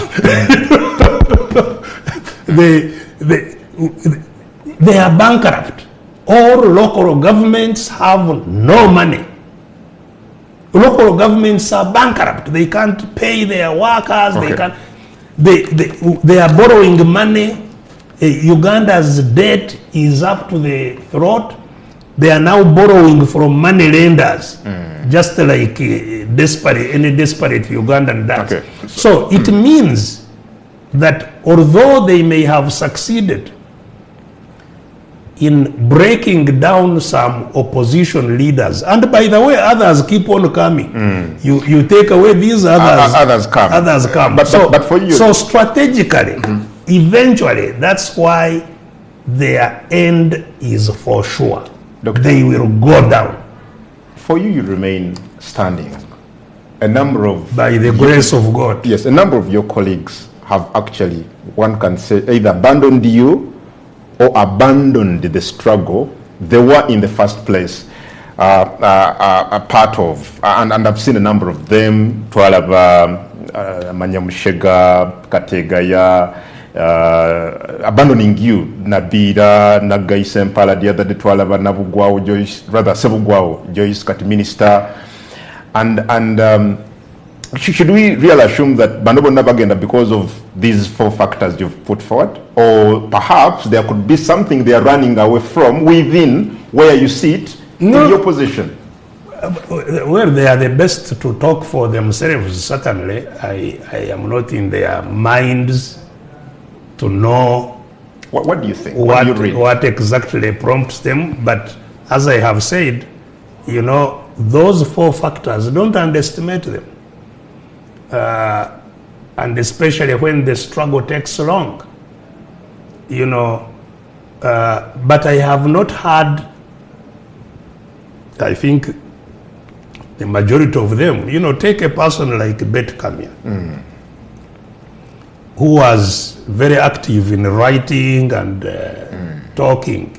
They are bankrupt. All local governments have no money. Local governments are bankrupt. They can't pay their workers. They are borrowing money. Uganda's debt is up to the throat. They are now borrowing from money lenders, just like any desperate Ugandan does. So it means that although they may have succeeded in breaking down some opposition leaders, and by the way, others keep on coming. You take away these, others come. But for you, so strategically, eventually, that's why their end is for sure. Doctor, they will go down. For you, you remain standing. A number of, by the grace of God. Yes, a number of your colleagues have actually, one can say, either abandoned you or abandoned the struggle they were in the first place a part of. And I've seen a number of them, Twalaba, Manyamushega, Kategaya, abandoning you, Nabida, Nagai Sempala, the other day, Twalaba, Nabugwao, Joyce, rather Sebugwao, Joyce, Kat Minister. And should we really assume that Banobo Nabagenda, because of these four factors you've put forward, or perhaps there could be something they are running away from within where you sit in your position? Well, they are the best to talk for themselves. Certainly, I am not in their minds to know what do you think? What exactly prompts them. But as I have said, you know, those four factors, don't underestimate them. And especially when the struggle takes long, you know. But I have not had, I think, the majority of them, you know, take a person like Bet Kamya, who was very active in writing and talking,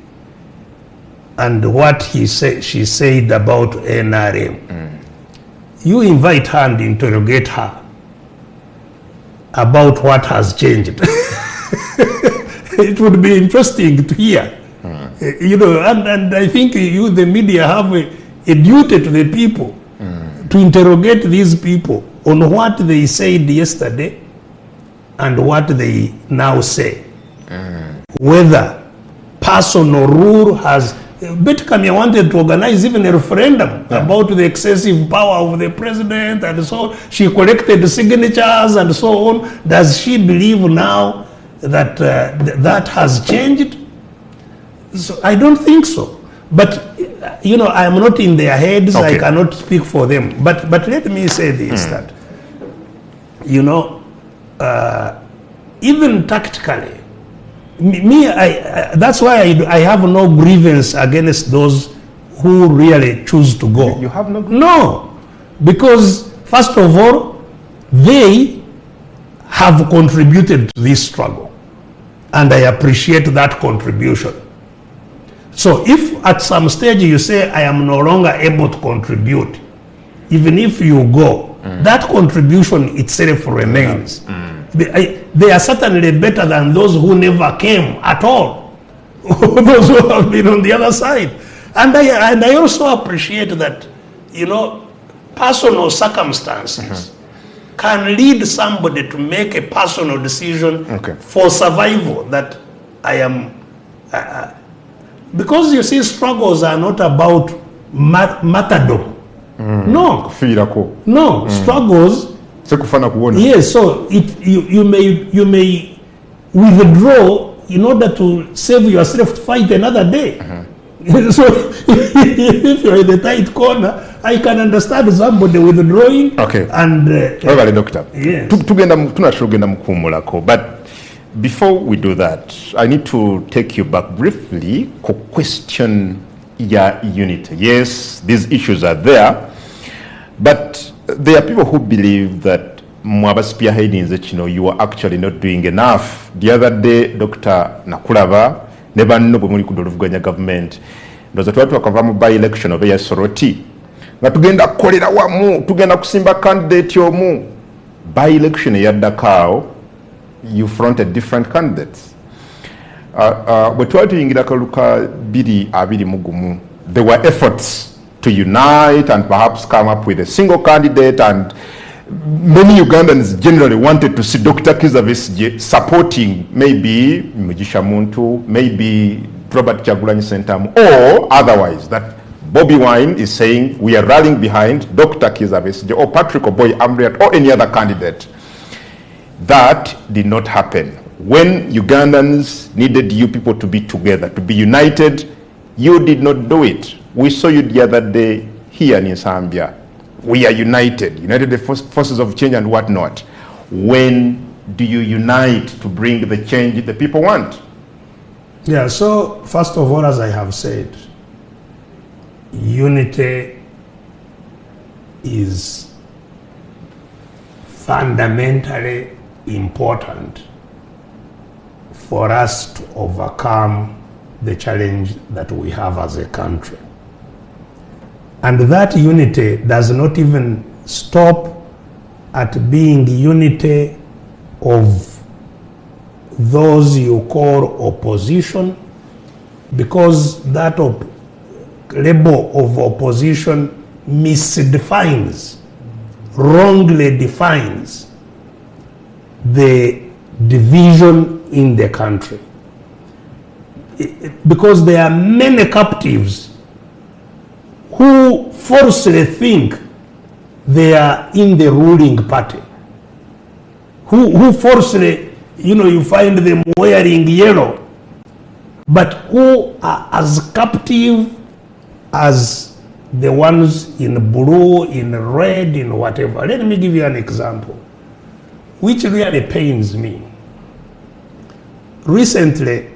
and what she said about NRM. You invite her and interrogate her about what has changed. It would be interesting to hear. You know, and I think you, the media, have a duty to the people to interrogate these people on what they said yesterday and what they now say. Whether personal rule has... Bet Kamya wanted to organize even a referendum about the excessive power of the president, and so she collected signatures and so on. Does she believe now that that has changed? So I don't think so. But you know, I am not in their heads. I cannot speak for them. But let me say this: that you know, even tactically. That's why I have no grievance against those who really choose to go. You have no grievance? No, because first of all, they have contributed to this struggle, and I appreciate that contribution. So if at some stage you say, I am no longer able to contribute, even if you go, that contribution itself remains. They are certainly better than those who never came at all. Those who have been on the other side. And I also appreciate that, you know, personal circumstances can lead somebody to make a personal decision for survival that I am... because you see, struggles are not about martyrdom. No. No, struggles... Yes, so you may withdraw in order to save yourself to fight another day. So if you're in the tight corner, I can understand somebody withdrawing. And Doctor. Yes. But before we do that, I need to take you back briefly to question your unity. Yes, these issues are there, but there are people who believe that Mwaba spearheading that, you know, you are actually not doing enough. The other day, Dr. Nakulaba never know bwe muli kudoluvuganya government. Ndoza twatu wakavamu by election oba ya soroti. Nga tugenda kukolera wamu, tugenda kusimba candidate yomu. By election ya Dakao, you fronted different candidates. Bwe twatu yingira kaluka biri abiri mugumu. There were efforts to unite and perhaps come up with a single candidate, and many Ugandans generally wanted to see Dr. Kizza Besigye supporting maybe Mugisha Muntu, maybe Robert Kyagulanyi Ssentamu, or otherwise that Bobby Wine is saying we are rallying behind Dr. Kizza Besigye or Patrick Oboy Amriat or any other candidate. That did not happen. When Ugandans needed you people to be together, to be united, you did not do it. We saw you the other day here in Zambia. We are united the forces of change and whatnot. When do you unite to bring the change the people want? Yeah, so first of all, as I have said, unity is fundamentally important for us to overcome the challenge that we have as a country. And that unity does not even stop at being unity of those you call opposition, because that label of opposition misdefines, wrongly defines the division in the country. Because there are many captives who falsely think they are in the ruling party, who falsely, you find them wearing yellow, but who are as captive as the ones in blue, in red, in whatever. Let me give you an example, which really pains me. Recently,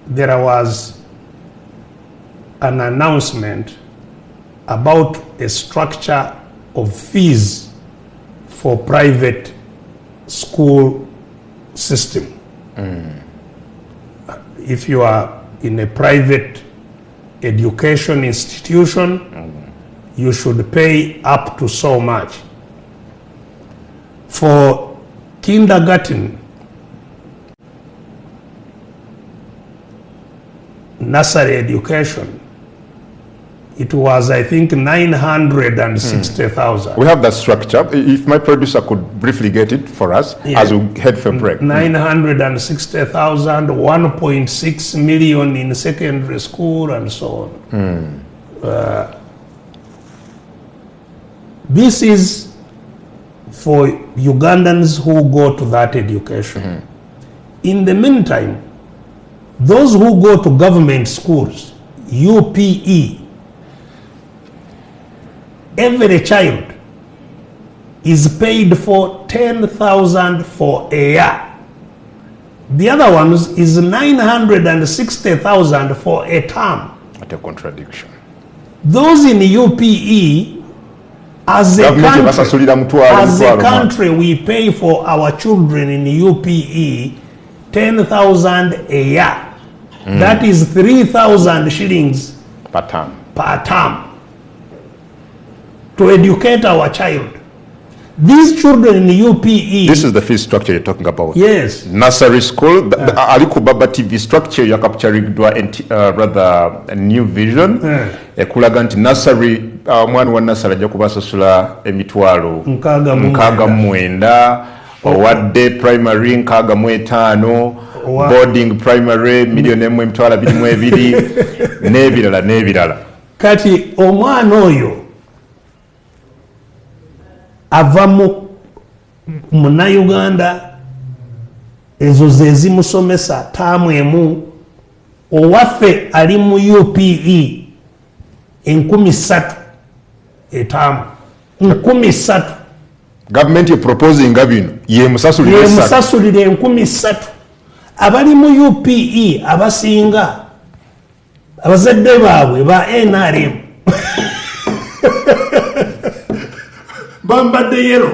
there was an announcement about a structure of fees for private school system. If you are in a private education institution, you should pay up to so much. For kindergarten, nursery education, it was, I think, 960,000. We have that structure. If my producer could briefly get it for us as we head for break. 960,000, 1.6 million in secondary school, and so on. This is for Ugandans who go to that education. In the meantime, those who go to government schools, UPE, every child is paid for 10,000 for a year. The other ones is 960,000 for a term. What a contradiction. Those in UPE, as a country, we pay for our children in UPE 10,000 a year. That is 3,000 shillings per term. To educate our child. These children in UPE. This is the fee structure you're talking about. Yes. Nursery school, Aliku Baba TV structure, you capturing rather a new vision. Ekulaganti nursery, one nursery, Jakubasula, Emitwaro, Nkaga Mwenda, Owadde primary, Nkaga Mwetano, boarding primary, million Mwetwala, Bidimwebidi, Nebirala. Kati, omwana oyo ava Munnayuganda ezo ze zimusomesa taamu emu, owaffe ali mu UPE 3,000 etaamu 3,000. Government is proposing bino yemusasulire 3,000. abali mu UPE abasinga abazadde baabwe ba NRM bambadde yero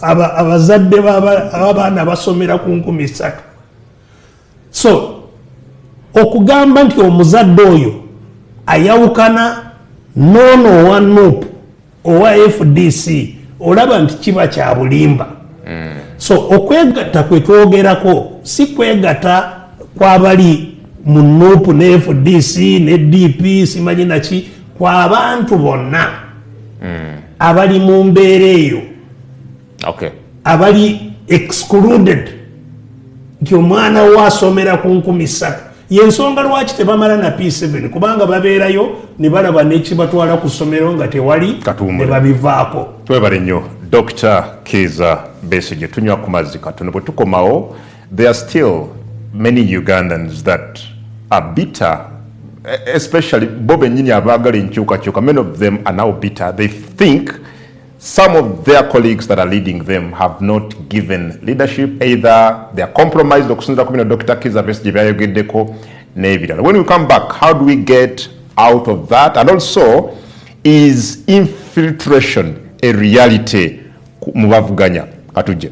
abazadde abaana basomera ku 3,000. So okugamba nti omuzadde oyo ayawukana nono owa NUP owa FDC olaba nti kiba kya bulimba. So okwegatta kwe twogerako si kwegatta kw'abali mu NUP ne FDC ne DP simanyi naki, kw'abantu bonna abali mu mbeera eyo, abali excluded nti omwana wasomera ku 3,000. Yensonga lwaki tebamala na P7 kubanga babeerayo ne balaba n'ekibatwala ku ssomero nga tewali ne babivaako. Twebale nnyo Dr. Kizza Besigye, tunywa ku mazzi katono bwe tukomawo. There are still many Ugandans that are bitter, especially Bob Nyini abaagala enkyukakyuka. Many of them are now bitter. They think some of their colleagues that are leading them have not given leadership, either they are compromised. Dr. Kizza Besigye byayogeddeko n'ebirala. When we come back, how do we get out of that? And also, is infiltration a reality mu bavuganya? Katuje.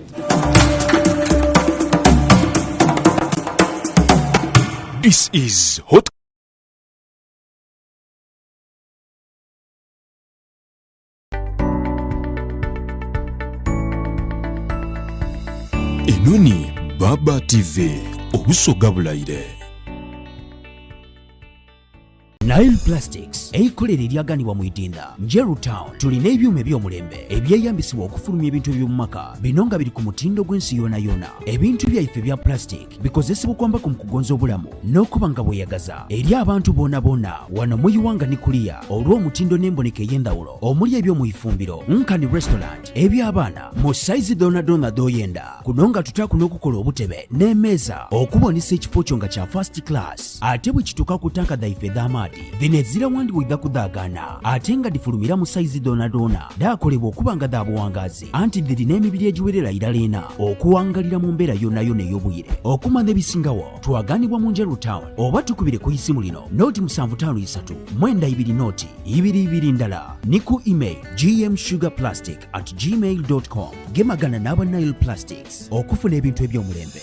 This is Hot. Enoni Baba TV obusoga bulayire. Nile Plastics eikolera eryaganibwa mu Idinda Njeru Town. Tulina ebyuma eby'omulembe ebyeyambisibwa okufulumya ebintu eby'omumaka bino nga biri ku mutindo gw'ensi yona yona. Ebintu byaife bya plastic bikozesebwa kwambako mu kugonza obulamu n'okuba nga bweyagaza eri abantu boona wano mu Iwanga ne Kulia olw'omutindo n'emboneka ey'endawulo omuli eby'omu ifumbiro Nkani Restaurant eby'abaana mu saizi dona doyenda kuno nga tutaku n'okukola obutebe n'emmeeza okubonesa ekifo kyo nga kya first class ate bwe kituuka ku tanka dhaife d'amaadi bino ezira wandi wida kudagana ate nga difulumira mu saizi dona dakolebwa okuba nga dabuwangazi anti dirina emibiri egiwerera irala ena okuwangalira mu mbeera yonna ey'obuyire. Okumanya ebisingawo twaganibwa mu Njeru Town oba tukubire ku isimu lino noti 753 mwenda 2 noti 22 ndala ni ku email gmsugarplastic@gmail.com. gemagana n'aba Nile Plastics okufuna ebintu eby'omulembe.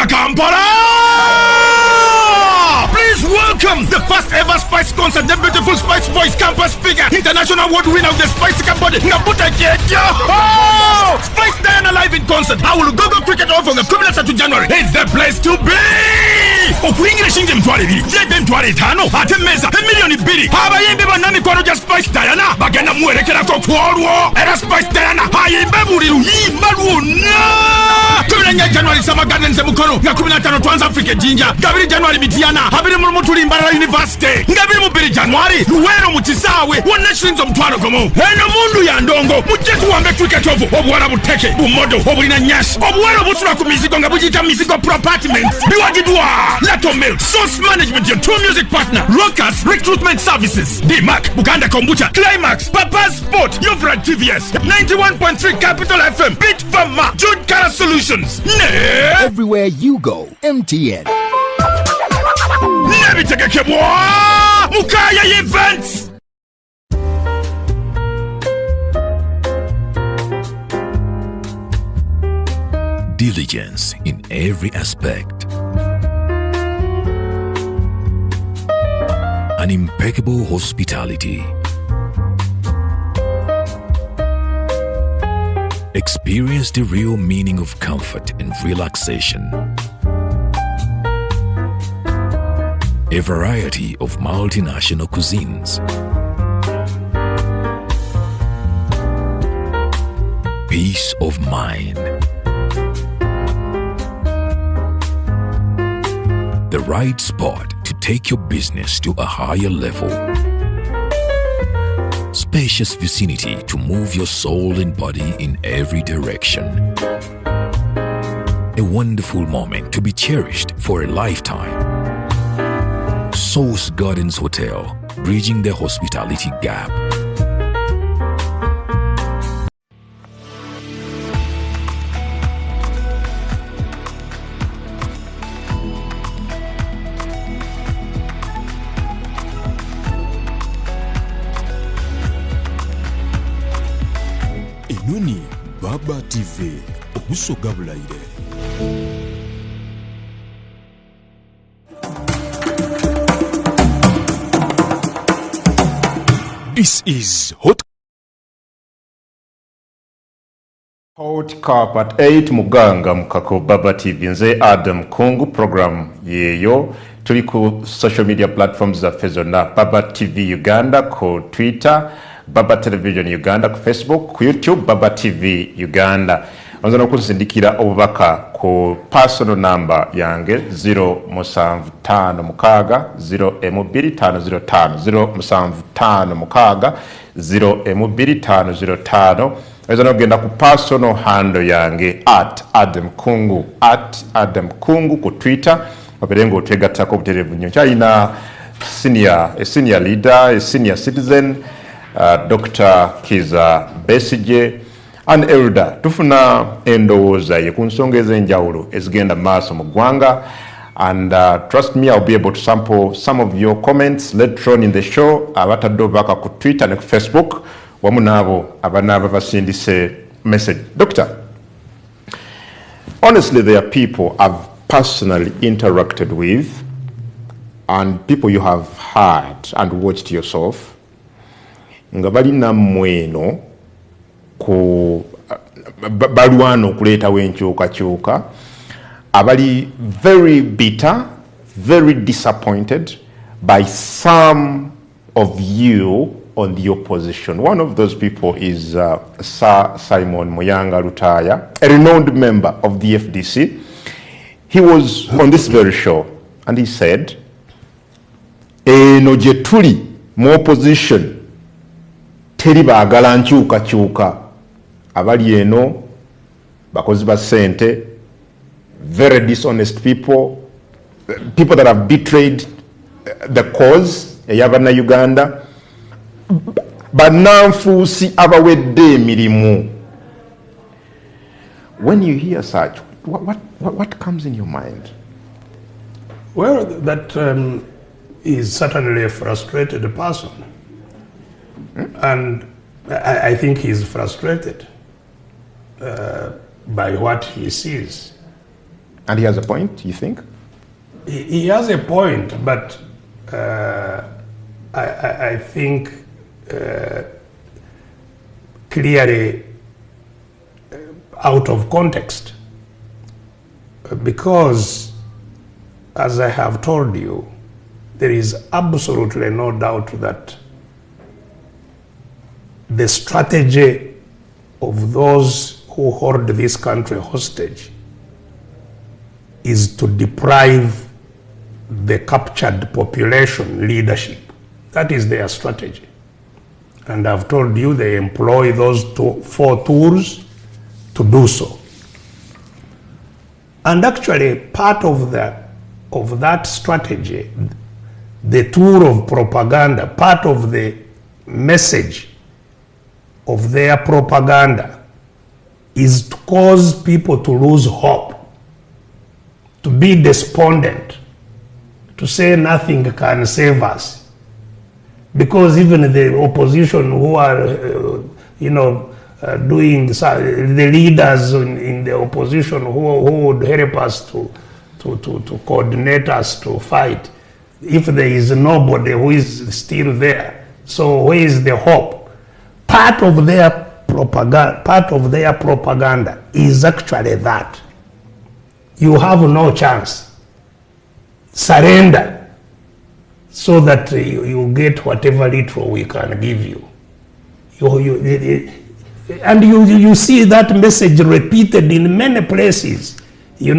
Kampala! Please welcome the first ever Spice concert, the beautiful Spice Voice campus speaker, international award winner of the Spice Cambody, Nabuta Jejo! Oh! Spice Diana live in concert. I will go cricket off from the Kumulasa to January. It's the place to be! okuyingira shinge emitwalo 2 zete emitwalo 5 ate meza emiliyoni 2 abayimbi bannamikwano gya Spice Diana bagenda muwerekerako ku olwo era Spice Diana ayimbe buli luyimba lwonna 14 January Summer Gardens Mukono nga 15 Twanza Africa Jinja 2 January Mityana 20 Tulimbalala University nga 2 January Luwero mu kisaawe wonna kisinza omutwalo gomo eno mundu ya ndongo mujje tuwambe cricket ovu obuwala buteke bumodo obulina nyasi obuwala obusula ku mizigo nga bugiyita mizigo propartments biwagidwa Latomel Source Management your true music partner Rockers Recruitment Services DMAC Buganda Kombucha Climax Papa's Sport Yovra TVS 91.3 Capital FM Beat Fama Jude Color Solutions Everywhere you go MTN Nebitegekebwa Mukaya Events Diligence in every aspect. An impeccable hospitality. Experience the real meaning of comfort and relaxation. A variety of multinational cuisines. Peace of mind. The right spot to take your business to a higher level. Spacious vicinity to move your soul and body in every direction. A wonderful moment to be cherished for a lifetime. Source Gardens Hotel, bridging the hospitality gap. Enoni Baba TV obusoga bulaire. This is Hot Cup at 8 Gangamuka ku Baba TV nze Adam Kungu program yeyo tuli ku social media platforms za Fezona Baba TV Uganda ku Twitter Baba Television Uganda ku Facebook ku YouTube Baba TV Uganda onza nokusindikira obubaka ku personal number yange 07556 02505 07556 Eza nogenda ku personal handle yange @Adam Kungu ku Twitter operengo otegatako buterevu nnyo kyalina senior leader a senior citizen Dr. Kiza Besige an elder tufuna endowooza ye ku nsonga ez'enjawulo ezigenda maaso mu ggwanga and trust me I'll be able to sample some of your comments later on in the show abatadde obubaka ku Twitter ne ku Facebook wamu n'abo abanaaba basindise message. Doctor, honestly there are people I've personally interacted with and people you have heard and watched yourself nga balina mweno ku balwana okuleetawo enkyukakyuka abali very bitter, very disappointed by some of you on the opposition. One of those people is Sir Simon Muyanga Lutaya, a renowned member of the FDC. He was on this very show and he said, eno gye tuli mu opposition teri baagala nkyukakyuka abali eno bakozi ba ssente, very dishonest people that have betrayed the cause ey'abana Uganda, bannanfuusi abawedde emirimu. When you hear such, what comes in your mind? Well, that is certainly a frustrated person. And I think he's frustrated by what he sees. And he has a point, you think? He has a point, but I think clearly out of context, because as I have told you, there is absolutely no doubt that the strategy of those who hold this country hostage is to deprive the captured population leadership. That is their strategy. And I've told you they employ those 4 tools to do so. And actually, part of that strategy, the tool of propaganda, part of the message of their propaganda is to cause people to lose hope, to be despondent, to say nothing can save us. Because even the opposition who are, doing the leaders in the opposition who would help us to coordinate us to fight, if there is nobody who is still there, so where is the hope? Part of their propaganda is actually that you have no chance. Surrender so that you get whatever little we can give you. And you see that message repeated in many places. We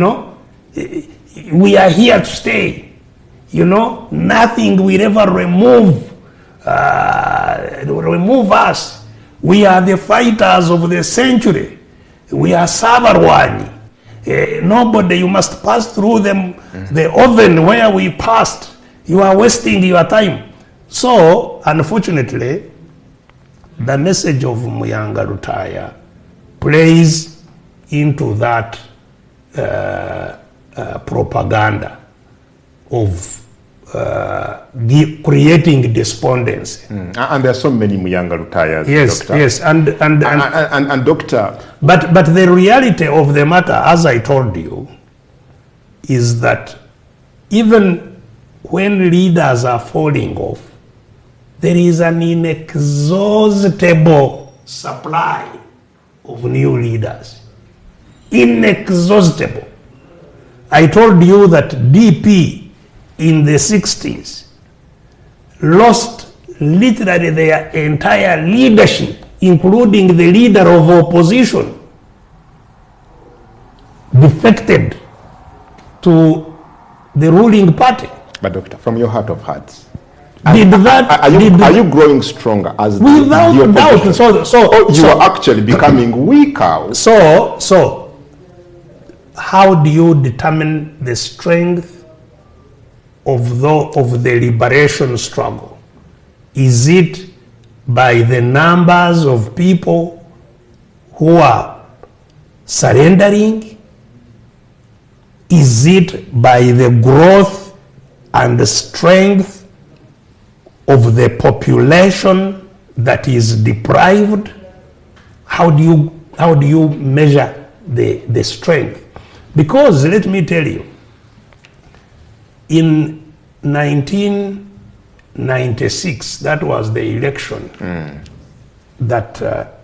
are here to stay. Nothing will ever remove us. We are the fighters of the century. We are Sabarwani. Nobody, you must pass through the oven where we passed. You are wasting your time. So, unfortunately, the message of Muyanga Rutaya plays into that propaganda of creating despondency. And there are so many Muyanga Rutayas. Yes, Doctor. Yes, and Doctor. But the reality of the matter, as I told you, is that even when leaders are falling off, there is an inexhaustible supply of new leaders. Inexhaustible. I told you that DP in the 60s lost literally their entire leadership, including the leader of opposition, defected to the ruling party. But Doctor, from your heart of hearts, are you growing stronger as without the doubt? So you are actually becoming weaker. So how do you determine the strength of the liberation struggle? Is it by the numbers of people who are surrendering? Is it by the growth and the strength of the population that is deprived? How do you measure the strength? Because let me tell you, in 1996, that was the election that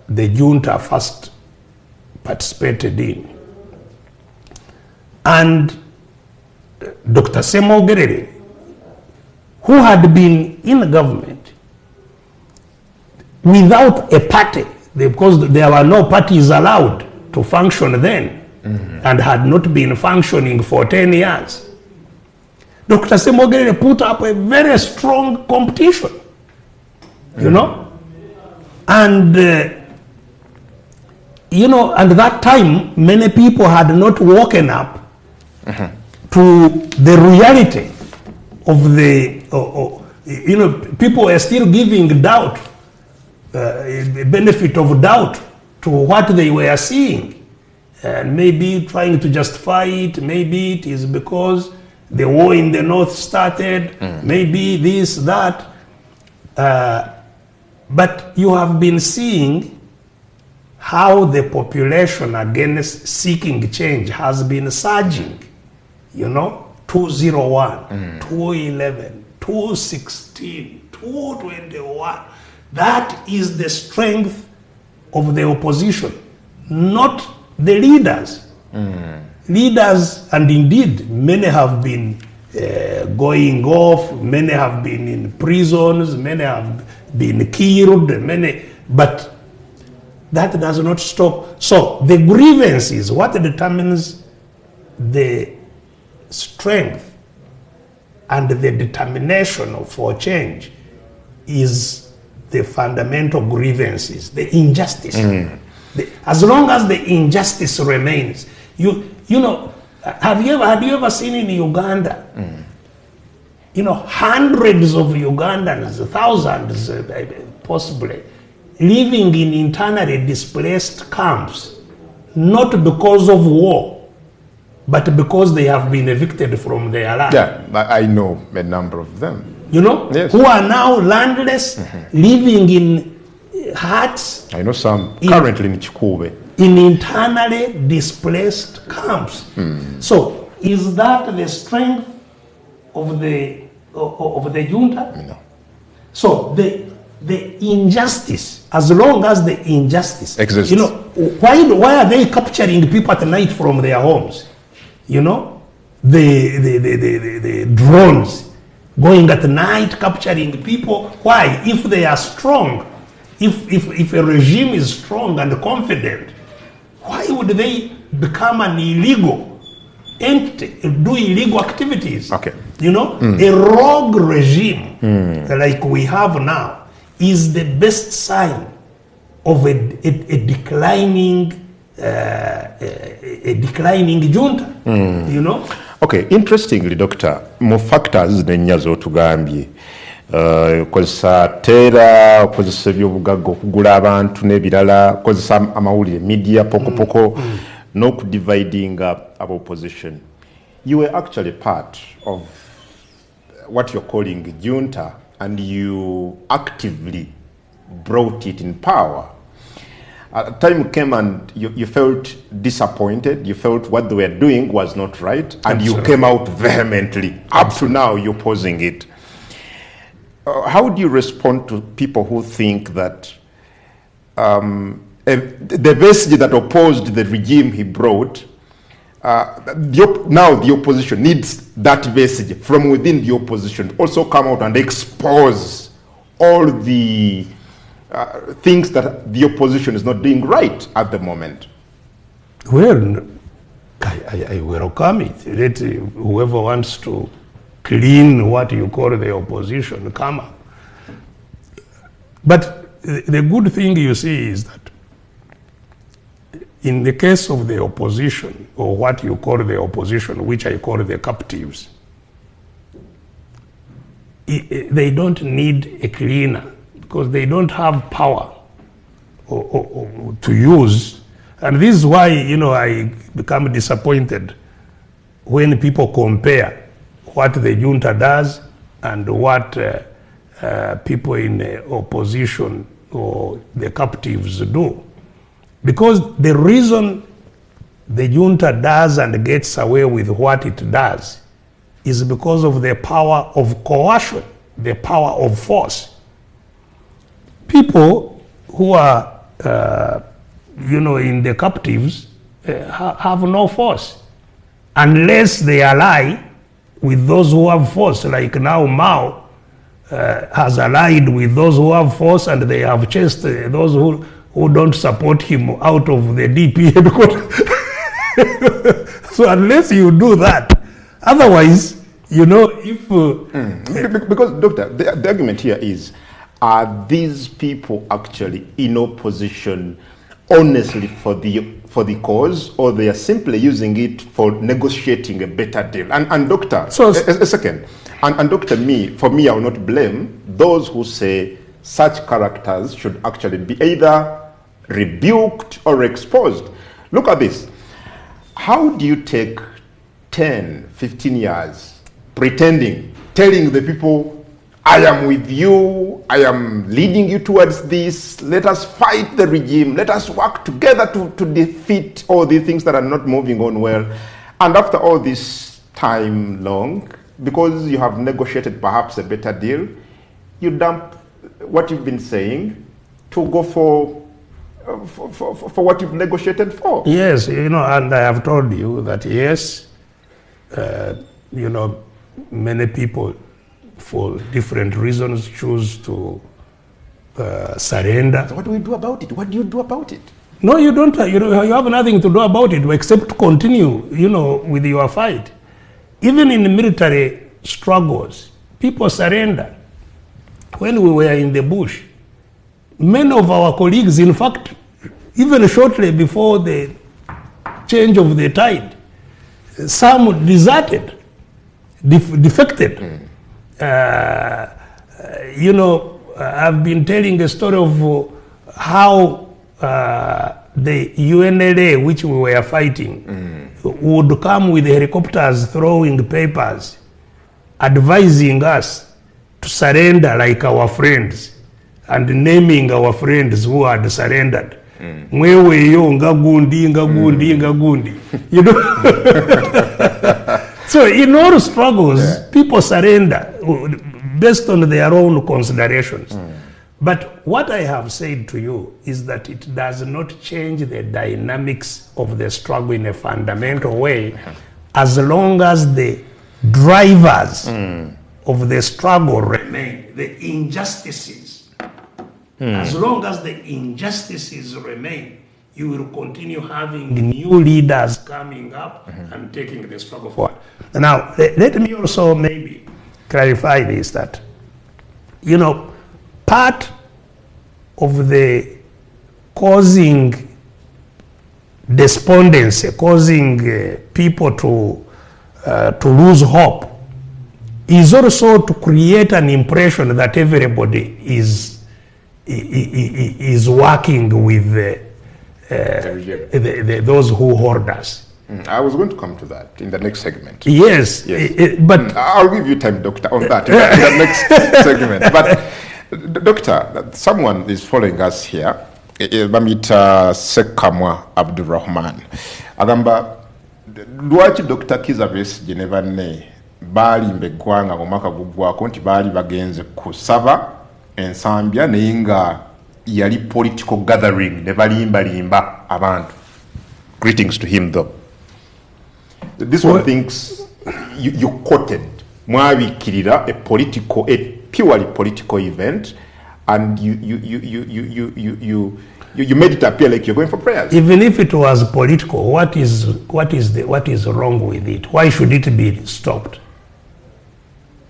the junta first participated in. And Dr. Semogerere, who had been in the government without a party, because there were no parties allowed to function then, and had not been functioning for 10 years. Dr. Semogerere put up a very strong competition, and and that time many people had not woken up to the reality of people are still giving doubt, benefit of doubt to what they were seeing, and maybe trying to justify it. Maybe it is because the war in the north started, maybe this, that. But you have been seeing how the population against seeking change has been surging, 201, 211, 216, 221. That is the strength of the opposition, not the leaders. Leaders, and indeed many have been going off. Many have been in prisons. Many have been killed. But that does not stop. So the grievances, what determines the strength and the determination for change is the fundamental grievances, the injustice. As long as the injustice remains, you know, have you ever seen in Uganda, you know, hundreds of Ugandans, thousands possibly, living in internally displaced camps, not because of war, but because they have been evicted from their land. Yeah, I know a number of them. You know, yes. Who are now landless, living in huts. I know some currently in Chikube. In internally displaced camps. So, is that the strength of the junta? No. So the injustice, as long as the injustice exists, you know, why are they capturing people at night from their homes? You know, the drones going at night capturing people. Why? If they are strong, if a regime is strong and confident, why would they become an illegal entity, do illegal activities? Okay. You know, a rogue regime like we have now is the best sign of a declining junta. You know. Okay, interestingly, Doctor, more factors nennya z'otugambye. Kozesa tera, kozesa ebyobugagga okugula abantu n'ebirala, kozesa amawulire, media pokopoko, n'okudividing our opposition. You were actually part of what you're calling junta, and you actively brought it in power. A time came and you felt disappointed, you felt what they were doing was not right, and you came out vehemently. Up to now, you're opposing it. How do you respond to people who think that the message that opposed the regime he brought, now the opposition needs that message from within the opposition also come out and expose all the things that the opposition is not doing right at the moment? Well, I welcome it. Let whoever wants to clean what you call the opposition come up. But the good thing you see is that in the case of the opposition, or what you call the opposition, which I call the captives, they don't need a cleaner because they don't have power to use. And this is why, you know, I become disappointed when people compare what the junta does and what people in opposition or the captives do. Because the reason the junta does and gets away with what it does is because of the power of coercion, the power of force. People who are, you know, in the captives have no force unless they ally with those who have force. Like now Mao has allied with those who have force, and they have chased those who don't support him out of the DP headquarters. So unless you do that, otherwise, you know, if... Because, Doctor, the argument here is, are these people actually in opposition honestly for the cause, or they are simply using it for negotiating a better deal? And Doctor, so, a second. And Doctor, for me, I will not blame those who say such characters should actually be either rebuked or exposed. Look at this. How do you take 10, 15 years pretending, telling the people, I am with you, I am leading you towards this, let us fight the regime, let us work together to defeat all the things that are not moving on well. And after all this time long, because you have negotiated perhaps a better deal, you dump what you've been saying to go for what you've negotiated for. Yes, you know, and I have told you that yes, you know, many people, for different reasons, choose to surrender. So what do we do about it? What do you do about it? No, you don't. You have nothing to do about it except to continue, with your fight. Even in military struggles, people surrender. When we were in the bush, many of our colleagues, in fact, even shortly before the change of the tide, some deserted, defected. I've been telling a story of how the UNLA, which we were fighting, would come with helicopters throwing papers, advising us to surrender like our friends, and naming our friends who had surrendered. Mweweyo ngagundi ngagundi ngagundi. So in all struggles, people surrender based on their own considerations. But what I have said to you is that it does not change the dynamics of the struggle in a fundamental way, as long as the drivers of the struggle remain, the injustices. As long as the injustices remain, you will continue having new leaders coming up and taking the struggle forward. Now, let me also maybe clarify this, that, part of the causing despondency, causing people to lose hope, is also to create an impression that everybody is working with those who hold us. I was going to come to that in the next segment. Yes. But I'll give you time, Doctor, on that in the next segment. But, Doctor, someone is following us here. Bamita Sekamwa Abdurrahman. Agamba, Lwaki Dr. Kizza Besigye ne banne balimba eggwanga mu mwaka guggwaako nti baali bagenze kusaba ensambya naye nga yali political gathering ne balimbalimba abantu. Greetings to him though. This one thinks you quoted mwabikirira a purely political event, and you made it appear like you're going for prayers. Even if it was political, what is wrong with it? Why should it be stopped?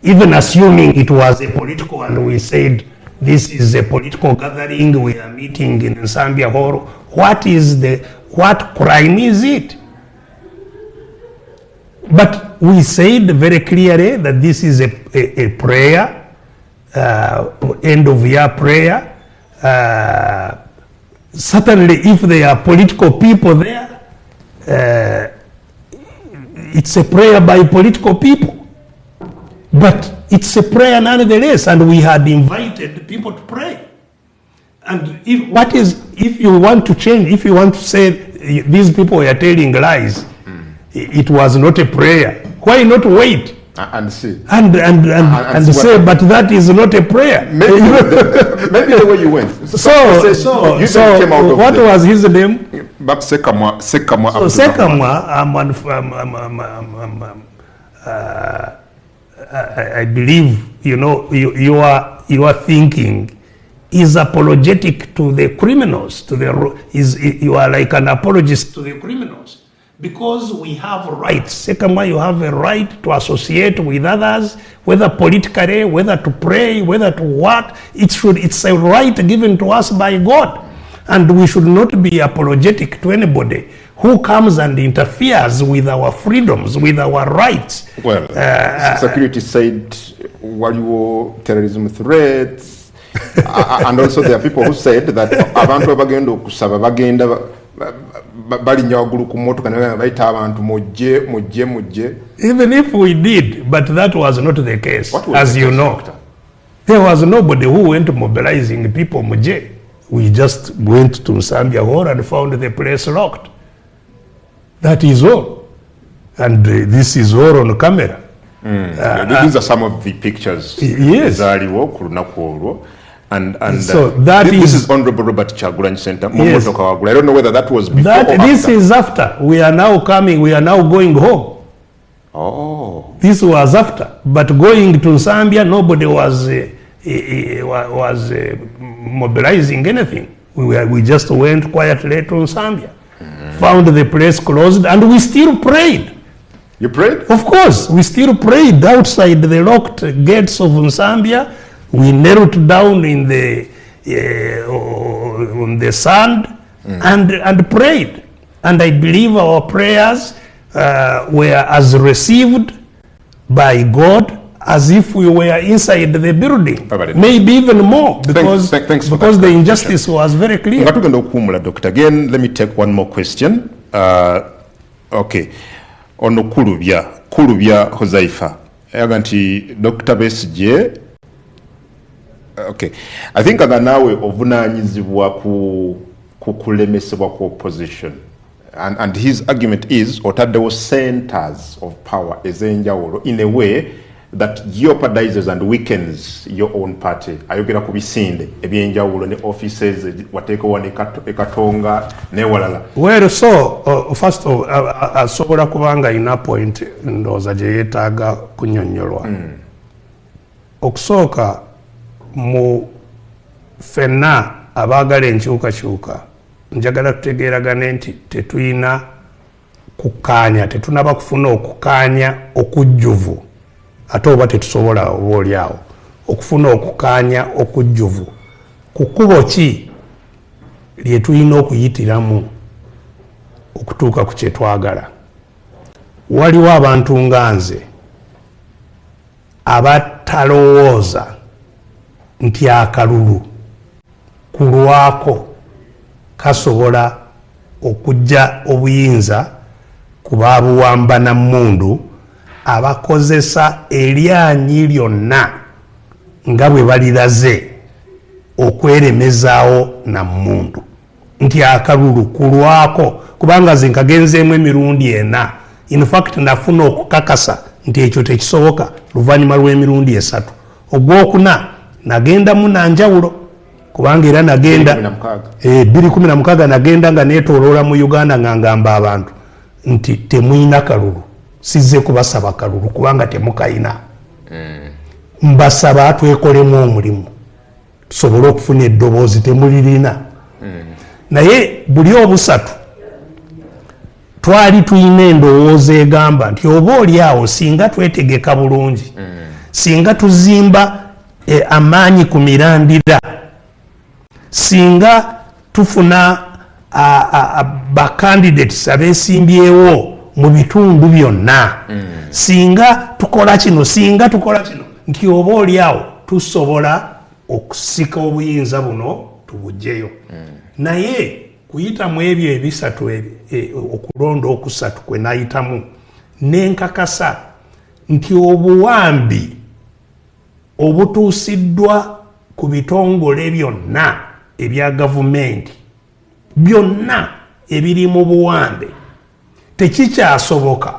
Even assuming it was a political, and we said this is a political gathering, we are meeting in Nsambya Hall, what crime is it? But we said very clearly that this is a prayer, end of year prayer. Certainly if there are political people there, it's a prayer by political people. But it's a prayer nonetheless, and we had invited people to pray. And if you want to change, if you want to say these people were telling lies, it was not a prayer, why not wait? And see. And say, but that is not a prayer. Maybe the way you went. So what was his name? Sekamwa. So Sekamwa, I believe you are thinking is apologetic to the criminals. You are like an apologist to the criminals. Because we have rights. Secondly, you have a right to associate with others, whether politically, whether to pray, whether to what. It's a right given to us by God. And we should not be apologetic to anybody who comes and interferes with our freedoms, with our rights. Well, security said waliwo terrorism threats, and also there are people who said that abantu abagenda okusaba bagenda balinya waggulu ku mmotoka naye bayita abantu mujje. Even if we did, but that was not the case, as you know. There was nobody who went mobilizing people mujje. We just went to Nsambya Hall and found the place locked. That is all. And this is all on camera. These are some of the pictures. Yes. And so this is Honorable Robert Chagulanyi Center. Yes. I don't know whether that was before or this after. is after. We are now coming, we are now going home. Oh. This was after. But going to Zambia, nobody was mobilizing anything. We just went quietly to Zambia, found the place closed, and we still prayed. You prayed? Of course, we still prayed outside the locked gates of Zambia. We knelt down in the on the sand and prayed. And I believe our prayers were as received by God as if we were inside the building. Maybe even more, because, thanks because the injustice was very clear. Doctor, again, let me take one more question. Okay. Ono kulubya Hozaifa. Yaganti Dr. Besigye. Okay. I think nga nawe ovunanyizibwa ku kulemesebwa ku opposition. And his argument is otaddewo centers of power ezenjawulo in a way that jeopardizes and weakens your own party. Ayogera ku bisinde ebyenjawulo ne offices wateekowa ne Katonga ne walala. Well, so first of asobola kubanga ina point ndowooza gye yeetaaga kunnyonnyolwa. Okusooka mu ffenna abaagala enkyukakyuka njagala tutegeeragane nti tetulina kukaanya, tetunaba kufuna okukaanya okujjuvu ate oba tetusobola oba oliawo okufuna okukaanya okujjuvu ku kkubo ki lye tulina okuyitiramu okutuuka ku kye twagala. Waliwo abantu nga nze abatalowooza nti akalulu kulwako kasobola okujja obuyinza ku baabuwamba na mmundu abakozesa eryanyi lyonna nga bwe baliraze okweremezaawo na mmundu nti akalulu kulwako, kubanga ze nkagenzeemu emirundi ena. In fact nafuna okukakasa nti ekyo tekisoboka luvannyuma lw'emirundi 3. Ogwokuna nagendamu nanjawulo kubanga era nagenda 2016 nagenda nga neetooloola mu Uganda nga ngamba abantu nti temuyina kalulu, sizze kubasaba kalulu kubanga temukayina. Mbasaba twekolemu omulimu tusobole okufuna eddoboozi, temulirina. Naye buli obusatu twali tuyina endowooza egamba nti oba oliawo singa twetegeka bulungi, singa tuzimba amaanyi ku mirandira, singa tufuna bacandidates abeesimbyewo mu bitundu byonna, singa tukola kino, singa tukola kino, nti oba oliawo tusobola okusika obuyinza buno tubugjeyo. Naye kuyitamu ebyo ebisatu okulonda okusatu kwe nayitamu nenkakasa nti obuwambi obutuusiddwa ku bitongole byonna ebya gavumenti byonna ebiri mu buwambe tekikyasoboka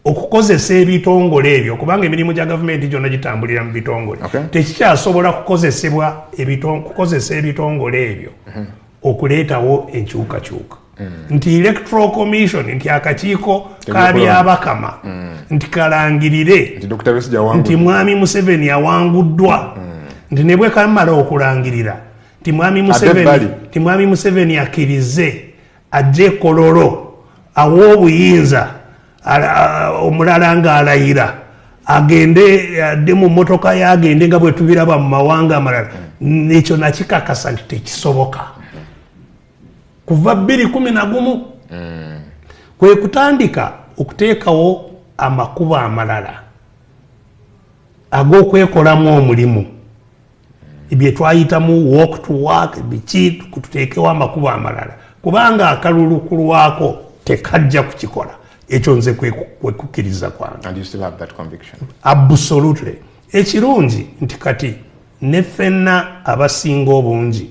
okukozesa ebitongole ebyo kubanga emirimu gya gavumenti gyonna gitambulira mu bitongole. Tekikyasobola kukozesa ebitongole ebyo okuleetawo enkyukakyuka. Nti electoral commission, nti akakiiko kabyabakama, nti kalangirire nti mwami Museveni awanguddwa, nti ne bwe kamala okulangirira nti mwami Museveni akkirize ajje Kololo awo obuyinza omulala nga alayira agende adde mu mmotoka yagende nga bwe tubiraba mu mawanga amalala. Ekyo nakikakasa nti tekisoboka. Kuva 2011 kwe kutandika okuteekawo amakubo amalala ag'okwekolamu omulimu, ebye twayitamu walk to work, biki tuteekewo amakubo amalala kubanga akalulu kulwako tekajja kukikola. Ekyo nze kwe kukkiriza kwange. And you still have that conviction? Absolutely. Ekirungi nti kati ne ffenna abasinga obungi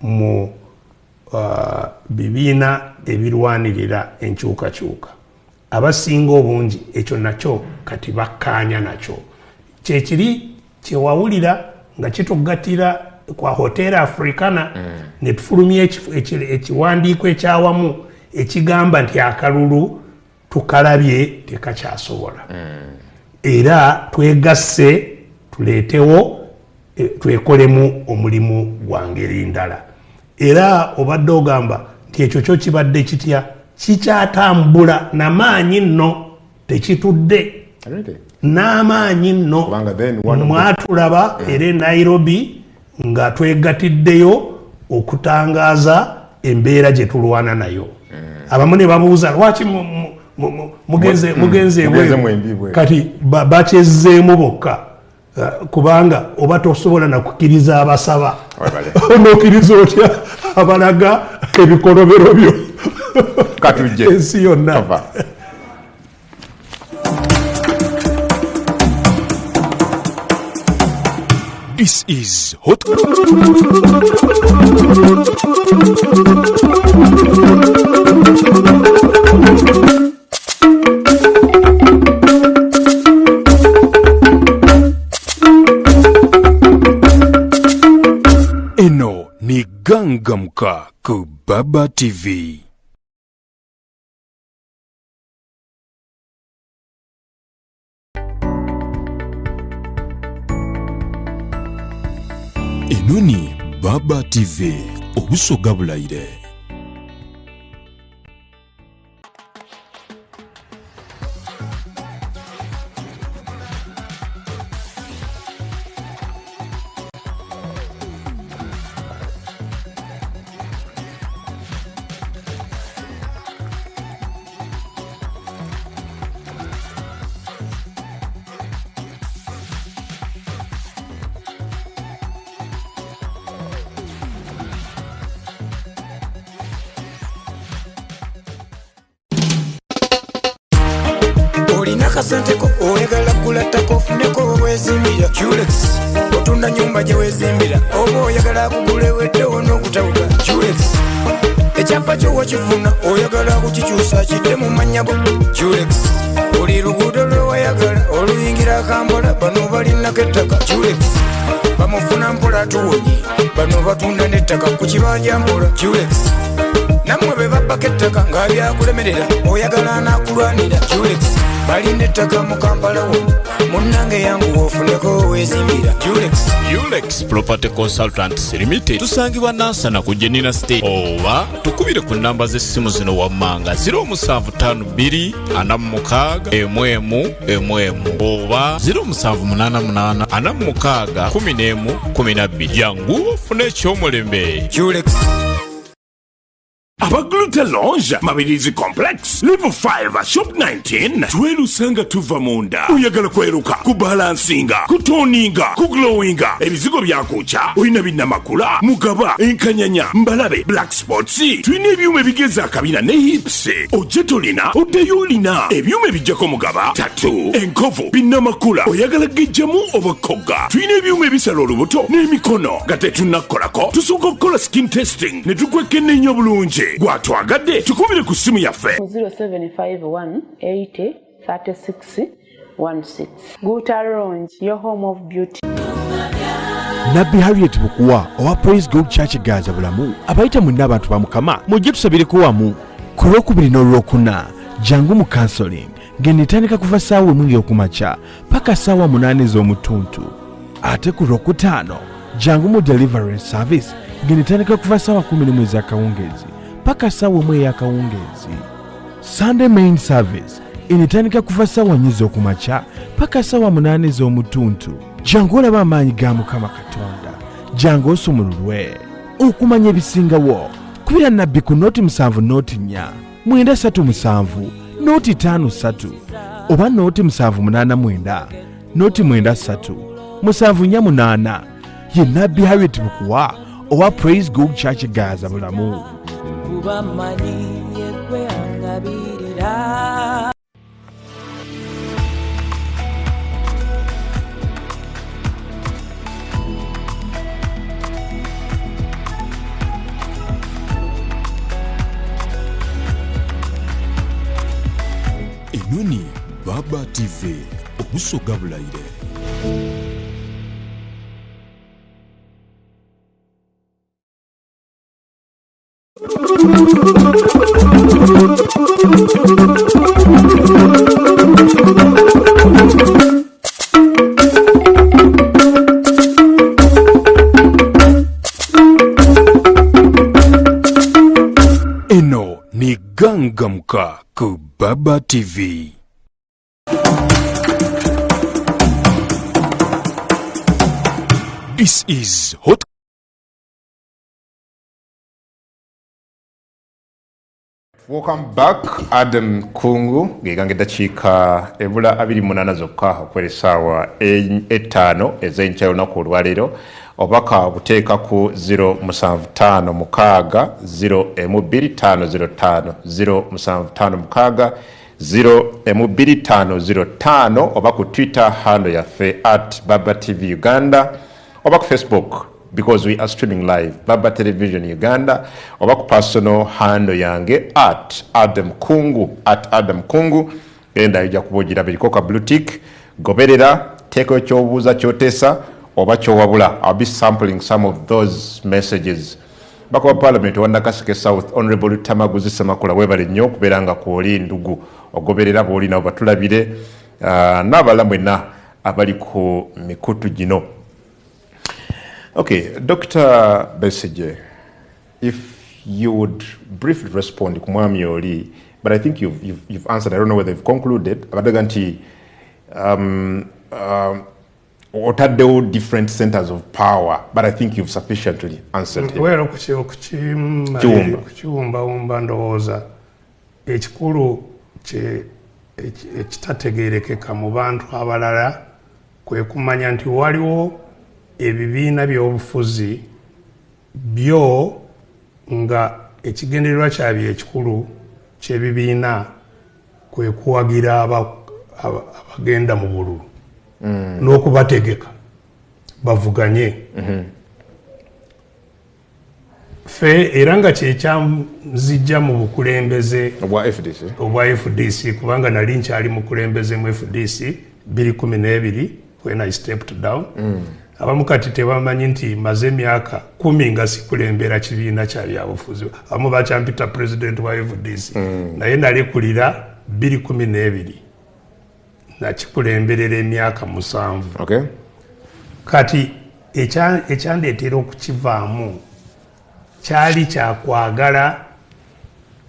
mu bibiina ebirwanirira enkyukakyuka, abasinga obungi ekyo nakyo kati bakkaanya nakyo. Kyekiri kyewawulira nga kitugatira kwa Hotel Africana ne tufulumya ekiwandiiko ekyawamu ekigamba nti akalulu tukalabye tekakyasobola era twegasse tuleetewo twekolemu omulimu gwa ngeri ndala era obadde ogamba nti ekyo kyo kibadde kitya kikyatambula n'amaanyi nno tekitudde n'amaanyi nno mwatulaba era e Nairobi nga twegatiddeyo okutangaaza embeera gye tulwana nayo abamu ne babuuza lwaki mugenze ebweru kati bakyezzeemu bokka kubanga oba tosobola nakukkiriza abasaba onokkiriza otya abalaga ebikolobero byo ensi yonna. This is Hot. Eno ni Gangamuka ku Baba TV. Eno ni Baba TV obusoga bulayire. Nakasenteko oyagala kulatako funeko obwezimbira Julex otunda nyumba gye wezimbira oba oyagala kugula eweddewo n'okutawuka Julex ekyapa kyo wakifuna oyagala kukikyusa kidde mu mannya go Julex buli luguudo lwewayagala oluyingira Kampala bano balinako ettaka Julex bamufuna mpola tuwonye bano batunda n'ettaka ku kibanja mpola Julex namwe be babbako ettaka nga byakulemerera oyagala n'akulwanira Julex balina ettaka mu Kampala wonna munnange yangu ofuneko wezimbira Julex Property Consultants Limited tusangibwa Nansana ku Jenina State oba tukubire ku namba z'essimu zino wammanga 0752 oba 0788 yangu ofune ekyomulembe Julex. Abagluta Lounge, Mabirizi Complex, Level 5, Shop 19, twelusanga tuva munda. Uyagala kweruka, kubalansinga, kutoninga, kuglowinga, ebizigo byakucha, oyina binnamakula, mugaba, enkanyanya, mbalabe, black spots, tuyina ebyuma ebigeza akabina ne hips, ojetolina, odayolina, ebyuma ebijjako mugaba, tattoo, enkovu, binnamakula, oyagala gejjamu obakoga, tuyina ebyuma ebisala olubuto, n'emikono, nga tetunnakolako, tusooka okukola skin testing, ne tukwekennenya obulungi. Gwatwagadde tukubire ku simu yaffe 0751 80 36 16. Guta Lounge, your home of beauty. Nabbi Harriet Bukuwa owa Praise God Church Gaza bulamu abayita munna abantu ba Mukama mujje tusabireko wamu ku Lwokubiri n'Olwokuna jangu mu counseling ng'enetandika kuva ssaawa emu ey'okumakya paka ssaawa 8 ez'omutuntu ate ku Lwokutaano jangu mu deliverance service ng'enetandika kuva ssaawa 11 ez'akawungeezi paka ssaawa 1 ey'akawungeezi. Sunday main service enetandika kuva ssaawa 4 ez'okumakya paka ssaawa 8 ez'omutuntu. Jangu olaba amaanyi ga Mukama Katonda, jangu osumululwe okumanya ebisingawo. Kubira nabbi ku noti 7 noti 4 937 noti 53 oba noti 789 noti 93 748 ye Nabbi Harriet Bukuwa owa Praise God Church Gaza bulamu. Enoni Baba TV obusoga bulayire. Gangamuka ku Baba TV. This is Hot. Welcome back, Adam Kungu. Gigange dakiika ebula 28 zokka okwera essaawa 5 ez'enkya olunaku olwaleero. Obaka buteeka ku 07556 02505 07556 02505 oba ku Twitter handle yaffe @BabaTV Uganda oba ku Facebook because we are streaming live Baba Television Uganda oba ku personal handle yange @Adam Kungu enda ija kubogira biriko ka blue tick goberera teko ekyobuuza kyotesa oba kyowabula. I'll be sampling some of those messages. Bako wa Parliament wa Nakaseke South Honorable Tamaguzi Semakula webale nnyo kubeera nga kwoli ndugu ogoberera bwoli nabo batulabire n'abalala mwenna abali ku mikutu gino. Okay, Dr. Besigye, if you would briefly respond ku mwami oli, but I think you've answered. I don't know whether you've concluded. Abadaga nti otaddewo different centers of power, but I think you've sufficiently answered him. Well, kukiwumbawumba ndowooza ekikulu ekitategeerekeka mu bantu abalala kwe kumanya nti waliwo ebibiina by'obufuzi byo nga ekigendererwa kyabyo ekikulu ky'ebibiina kwe kuwagira abagenda mu bululu n'okubategeka bavuganye fe era nga kyekyamuzijja mu bukulembeze obwa FDC kubanga nali nkyali mukulembeze mu FDC 2012 when I stepped down. Abamu kati tebamanyi nti maze emyaka 10 nga sikulembera kibiina kya byabufuzi. Abamu bakyampita president wa FDC naye nalekulira 2012 nakikulemberera emyaka 7. Okay. Kati ekyandeetera okukivaamu kyali kyakwagala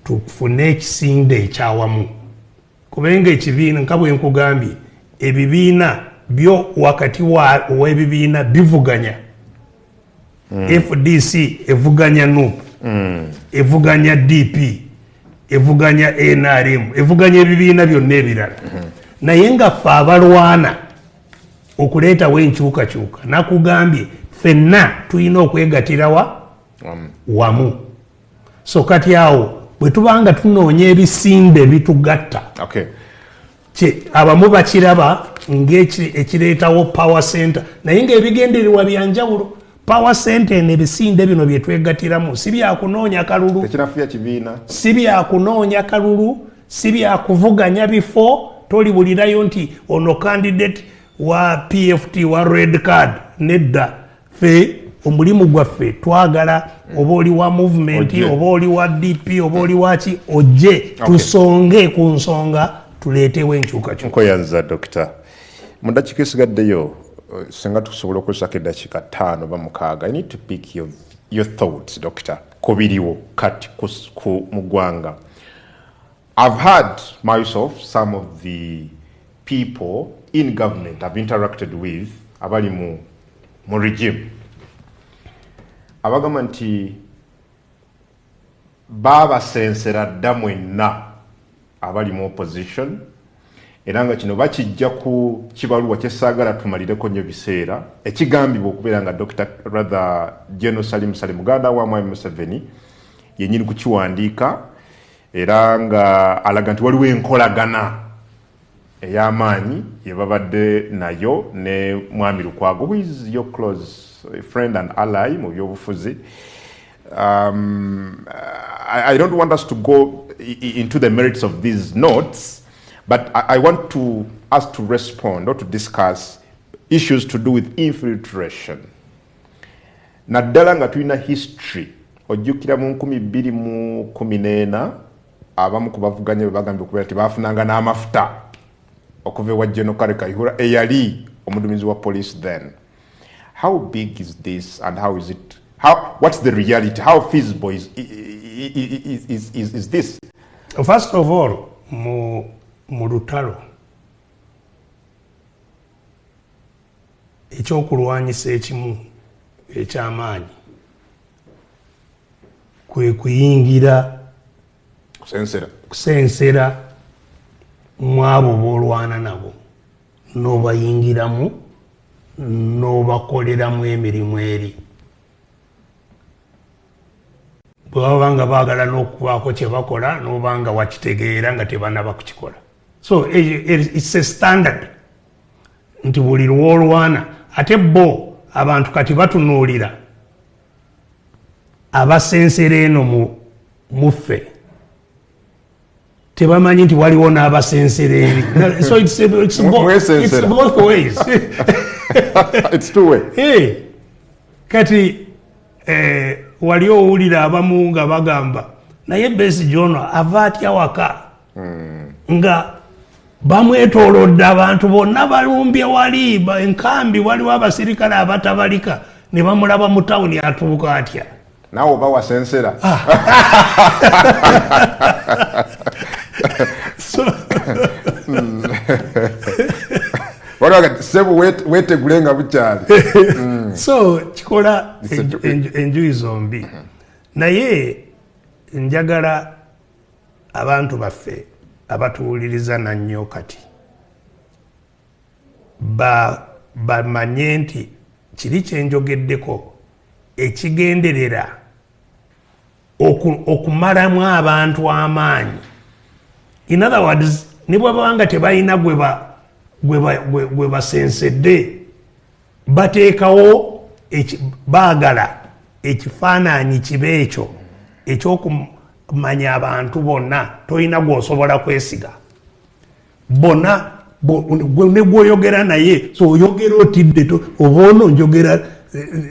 tufune ekisinde ekyawamu kubenga ekibiina nka bwe nkugambye ebibiina byo wakati w'ebibiina bivuganya. FDC evuganya NUP, evuganya DP, evuganya NRM, evuganya ebibiina byonna ebirala. Naye nga ffe abalwana okuleetawo enkyukakyuka nakugambye ffenna tulina okwegatira wamu. So kati awo bwe tubanga tunoonya ebisinde bitugatta. Okay. Abamu bakiraba ng'ekireetawo power center naye ng'ebigendererwa byanjawulo. Power center n'ebisinde bino bye twegatiramu si byakunoonya kalulu, tekinafuya kibiina, si byakunoonya kalulu, si byakuvuganya bifo. Tolibulirayo nti ono candidate wa PFT wa red card. Nedda fe omulimu gwaffe twagala oba oli wa movement oba oli wa DP oba oli waki ojje tusonge ku nsonga tuleetewo enkyukakyuka. Nkoyanza Dr. Mu dakiika esigaddeyo singa tusobola okozesako eddakiika 5 oba 6. I need to pick your thoughts Dr. Kubiriwo kati mu ggwanga. I've heard myself some of the people in government I've interacted with abali mu regime abagamba nti babasensera dda mwenna abali mu opposition era nga kino bakijja ku kibaluwa kyessaagala tumalireko nnyo biseera ekigambibwa okubeera nga General Salim muganda wa Mwami Museveni yennyini kukiwandiika era nga alaga nti waliwo enkolagana ey'amaanyi ye babadde nayo ne Mwami Lukwago who is your close friend and ally mu byobufuzi. I don't want us to go into the merits of these notes, but I want us to respond or to discuss issues to do with infiltration. Naddala nga tulina history ojjukira mu 2014 abamu ku bavuganya bwe bagambye okubeera nti baafunanga n'amafuta okuva ewa General Kayihura eyali omuduumizi wa police then. How big is this and how is it? What's the reality? How feasible is this? First of all, mu lutalo ekyokulwanyisa ekimu eky'amaanyi kwe kuyingira kusensera mu abo boolwana nabo n'obayingiramu n'obakoleramu emirimu eri bwe baba nga baagala n'okubaako kye bakola n'oba nga wakitegeera nga tebanaba kukikola. So it's a standard nti buli lwolwana ate bo abantu kati batunuulira abasensera eno muffe tebamanyi nti waliwo n'abasensera eri. So it's both ways. It's two way. Hey, kati wali owulira abamu nga bagamba naye Besigye ono ava atya waka nga bamwetoolodde abantu bonna balumbye wali enkambi waliwo abasirikale abatabalika ne bamulaba mu tawuni atuuka atya naawe oba wasensera. Sebu wetegule nga bukyali. So kikola enjuyi zombi. Naye njagala abantu baffe abatuwuliriza nannyo kati bamanye nti kiri kyenjogeddeko ekigenderera okumalamu abantu amaanyi. In other words, ne bwabanga tebalina gwe basensedde bateekawo baagala ekifaananyi kibe ekyo ekyokumanya abantu bonna tolina gwosobola kwesiga bonna ne gwoyogera naye so oyogera otidde oba ono njogera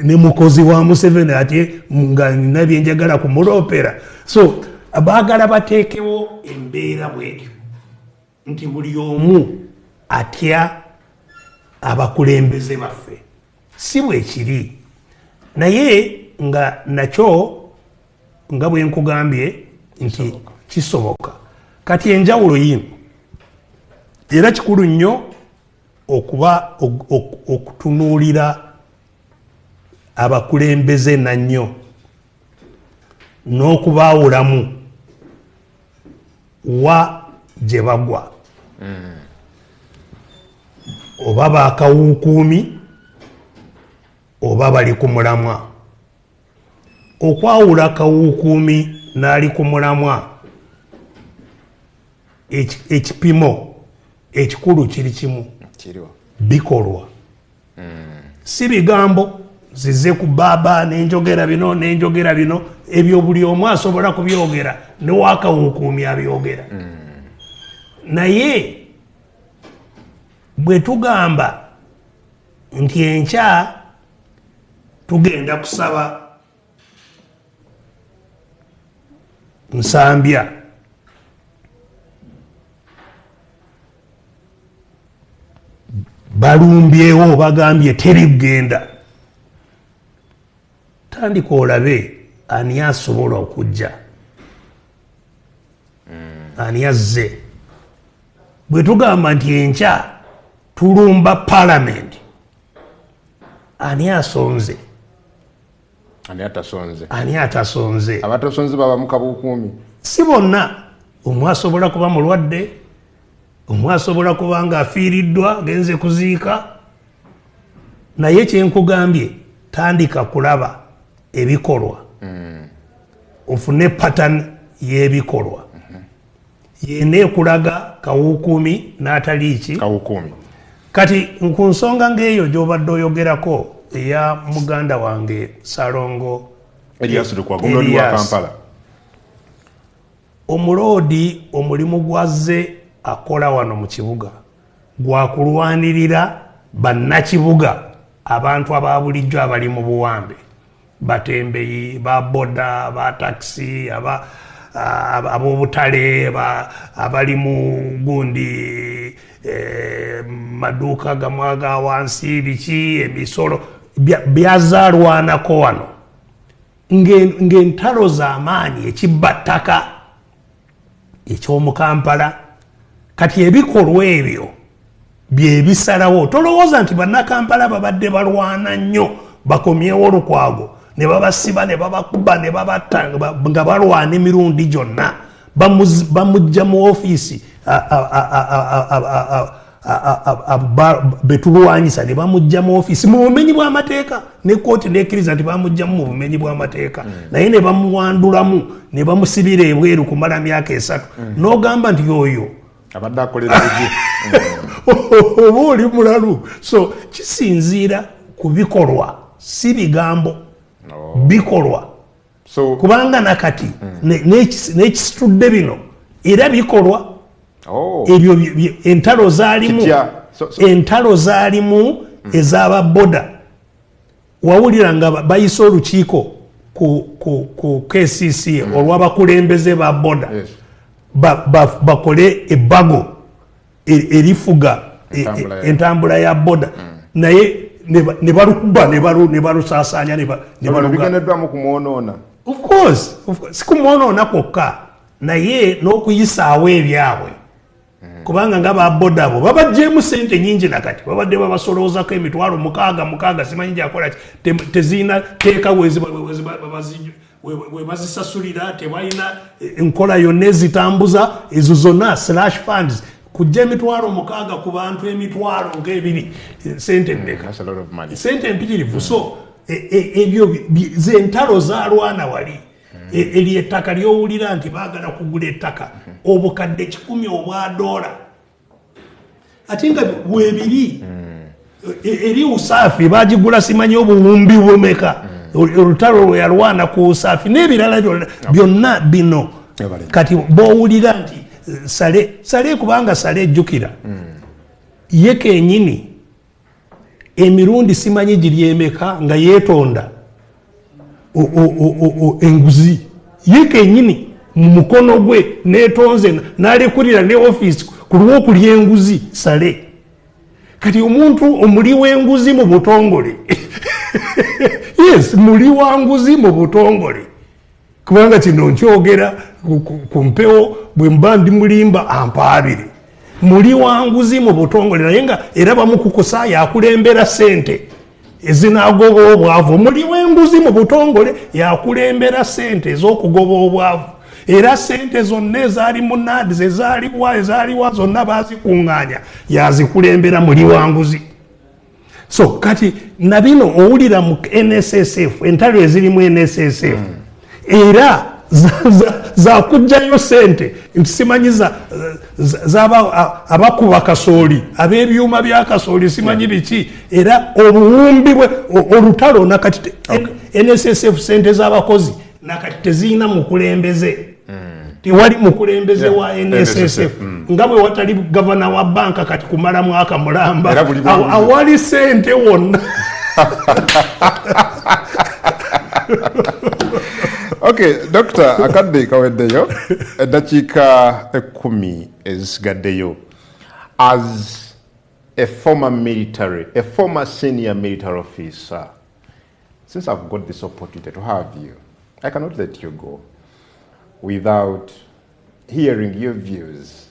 ne mukozi wa Museveni ate nga nina byenjagala kumuloopera. So baagala bateekewo embeera bwetyo nti buli omu atya abakulembeze baffe. Si bwe kiri naye nga nakyo nga bwe nkugambye nti kisoboka. Kati enjawulo yino era kikulu nnyo okuba okutunuulira abakulembeze nannyo n'okubaawulamu wa gye bagwa. Oba baakawuukuumi oba bali ku mulamwa. Okwawula kawuukuumi n'ali ku mulamwa ekipimo ekikulu kiri kimu bikolwa. Si bigambo zize ku baaba n'enjogera bino ebyo buli omu asobola kubyogera n'owakawuukuumi abyogera. Naye bwe tugamba nti enkya tugenda kusaba nsambya balumbyewo bagambye teri kugenda, tandika olabe ani asobola okujja, ani azze. Bwe tugamba nti enkya tulumba parliament, ani asonze? Ani atasonze? Abatasonze baba mu kabuukuumi. Si bonna. Omu asobola kuba mulwadde, omu asobola kuba nga afiiriddwa genze kuziika. Naye kyenkugambye tandika kulaba ebikolwa, ofune pattern y'ebikolwa. Yene ekulaga kawuukuumi n'atali ki kawuukuumi. Kati ku nsonga ng'eyo gy'obadde oyogerako eya muganda wange Salongo Elias Lukwago wa Kampala, omuloodi omulimu gwazze akola wano mu kibuga gwa kulwanirira bannakibuga, abantu aba bulijjo abali mu buwambe, batembeyi, ba boda, ba taxi, ab'obutale, abali mu gundi maduuka gamwaga wansi, biki emisolo byazaalwanako wano ng'entalo z'amaanyi ekibbattaka eky'omu Kampala kati ebikolwa ebyo byebisalawo tolowooza nti bannakampala babadde balwana nnyo bakomyewo olukwago ne babasiba ne babakuba ne babatta nga balwana emirundi gyonna bamujja mu ofiisi betulwanyisa ne bamujja mu ofiisi mu bumenyi bw'amateeka ne kooti nekkiriza nti bamujjamu mu bumenyi bw'amateeka naye ne bamuwandulamu ne bamusibira ebweru kumala myaka 3 n'ogamba nti oyo abadde akolera oba oli mulalu so kisinziira ku bikolwa si bigambo bikolwa kubanga nakati n'ekisitudde bino era bikolwa ebyo entalo zaalimu ez'ababoda wawulira nga bayise olukiiko ku KCC olw'abakulembeze ba boda bakole ebbago erifuga entambula ya boda naye ne balukuba ne balusaasaanya bigeneddwamu kumwonoona of course si kumwonoona kwokka naye n'okuyisaawo ebyabwe kubanga nga baboda abo babajjeemu sente nyingi nakati babadde babasoloozako emitwalo 6 simanyi gyakola tezirina teeka webazisasulira tebalina enkola yonna ezitambuza ezo zonna slash funds kujja emitwalo 6 ku bantu emitwalo ng'ebiri sente ndeka sente empitirivu so ebyo zentalo zalwana wali eri ettaka lyowulira nti baagala kugula ettaka obukadde 10 obwa dola ate nga bwebiri eri usaafi bagigula simanyi obuwumbi bumeka olutalo lwe yalwana ku usaafi n'ebirala byonna bino kati bowulira nti sale kubanga sale ejjukira ye kenyini emirundi simanyi giri emeka nga yeetonda enguzi ye kenyini mu mukono gwe neetonze n'alekulira ne ofiisi ku lw'okulya enguzi sale kati omuntu omuli w'enguzi mu butongole yes muli wa nguzi mu butongole kubanga kino nkyogera ku mpewo bwe mba ndi mulimba ampaabire muli wa nguzi mu butongole naye nga era bamukukusa yakulembera sente ezinagoba obwavu muli w'enguzi mu butongole yakulembera sente ez'okugoba obwavu era sente zonna ezaali mu NADS ezaaliwa zonna bazikuŋŋaanya yazikulembera muli wa nguzi so kati nabino owulira mu NSSF entalo ezirimu NSSF era zakujjayo sente nti simanyi abakuba kasooli ab'ebyuma bya kasooli simanyi biki era obuwumbi bwe olutalo nakati NSSF sente z'abakozi nakati tezirina mukulembeze tewali mukulembeze wa NSSF nga bwe watali gavana wa banka kati kumala mwaka mulamba awali sente wonna Okay, Doctor akadde kaweddeyo eddakiika 10 ezisigaddeyo as a former senior military officer, since I've got this opportunity to have you, I cannot let you go without hearing your views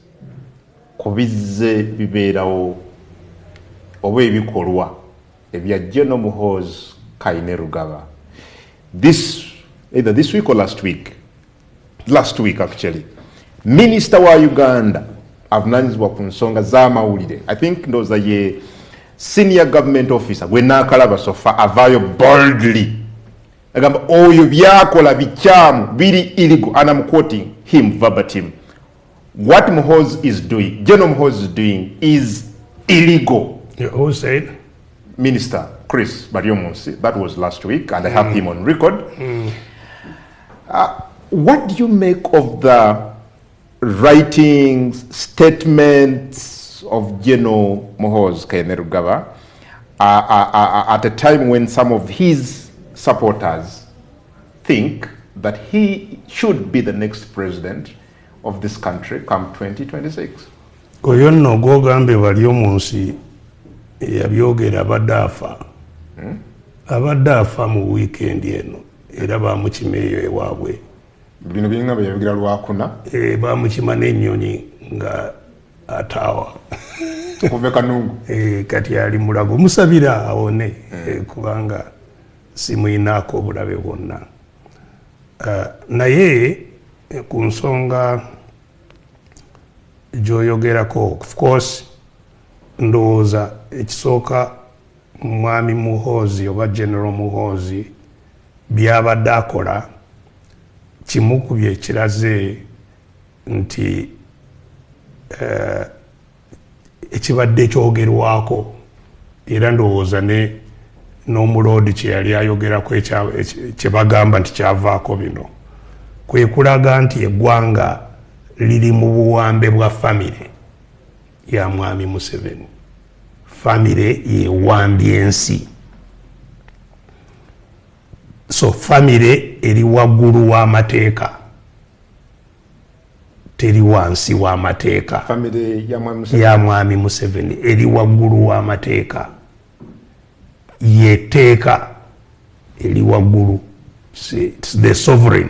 ku bizze bibeerawo oba ebikolwa ebya General Muhoozi Kainerugaba either this week or last week actually, Minister wa Uganda avunanyizibwa ku nsonga z'amawulire, I think ndowooza ye senior government officer gwe naakalaba sofa avaayo boldly agamba oyo byakola bikyamu biri illegal, and I'm quoting him verbatim. What Muhoozi is doing, General Muhoozi is doing is illegal. Who said? Minister Chris Baryomunsi. That was last week, and I have him on record. What do you make of the writings, statements of General Muhoozi Kainerugaba at a time when some of his supporters think that he should be the next president of this country come 2026? Oyo nno gw'ogambe Baryomunsi yabyogera abadde afa mu weekend eno era bamukimeeyo ewaabwe bino biringa byabigira lwakuna bamukima n'ennyonyi nga atawa kuve kanungu kati ali mulago musabira awone kubanga simuyinaako obulabe bwonna naye ku nsonga gy'oyogerako of course ndowooza ekisooka mwami Muhoozi oba General Muhoozi byabadde akola kimu ku byekiraze nti ekibadde kyogerwako era ndowooza n'omuloodi kye yali ayogerako kye bagamba nti kyavaako bino kwe kulaga nti eggwanga liri mu buwambe bwa famire ya mwami Museveni. Famire yewambye ensi, so famire eri waggulu w'amateeka teri wansi w'amateeka. Famire ya mwami Museveni eri waggulu w'amateeka, yeteeka eri waggulu, the sovereign.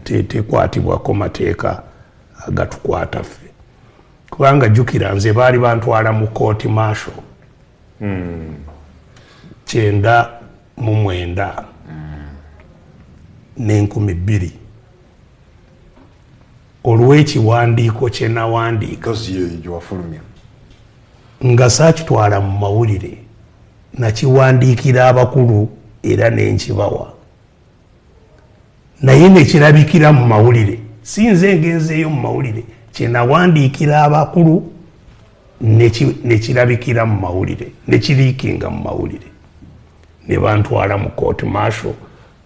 Tekwatibwako mateeka agatukwata ffe, kubanga jjukira nze baali bantwala mu kooti marshal 9/9 n'enkumi 2 olw'ekiwandiiko kye nawandiika nga saakitwala mu mawulire, nakiwandiikira abakulu era n'enkibawa, naye nekirabikira mu mawulire. Si nze ngenzeeyo mu mawulire, kye nawandiikira abakulu nekirabikira mu mawulire, nekiriikinga mu mawulire, ne bantwala mu court marshal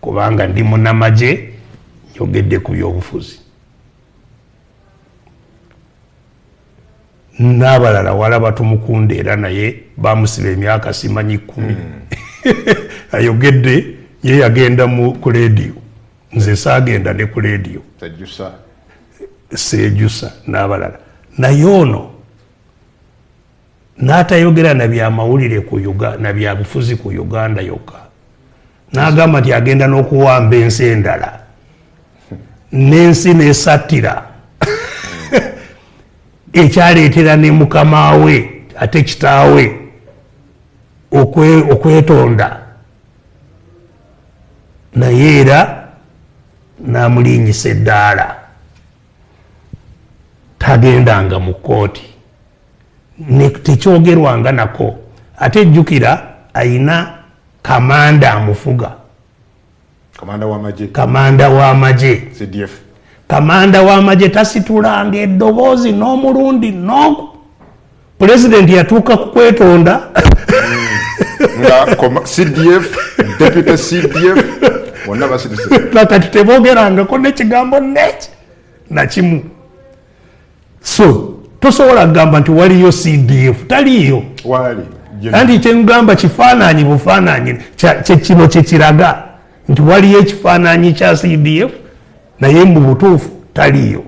kubanga ndi munnamagye njogedde ku byobufuzi. N'abalala walaba Tumukunde era naye bamusiba emyaka simanyi 10 ayogedde, ye yagenda ku leediyo, nze saagenda ne ku leediyo Sejusa n'abalala. Naye ono n'atayogera na bya mawulire ku Uganda na bya bufuzi ku Uganda yokka, n'agamba nti agenda n'okuwamba ensi endala, n'ensi n'esattira ekyaleetera ne mukama we ate kitaawe okwetonda, naye era n'amulinyisa eddaala, tagendanga mu kooti, tekyogerwanga nako. Ate jjukira ayina kamanda amufuga, kamanda w'amagye CDF. Kamanda w'amagye tasitulanga eddoboozi n'omulundi n'ogu. Pulezidenti yatuuka ku kwetonda CDF, deputy CDF bonna basituse kati tebogerangako n'ekigambo neki nakimu. So tosobola kugamba nti waliyo CDF, taliyo. Anti kyengamba kifaananyi bufaananyi, kino kyekiraga nti waliyo ekifaananyi kya CDF naye mu butuufu taliyo,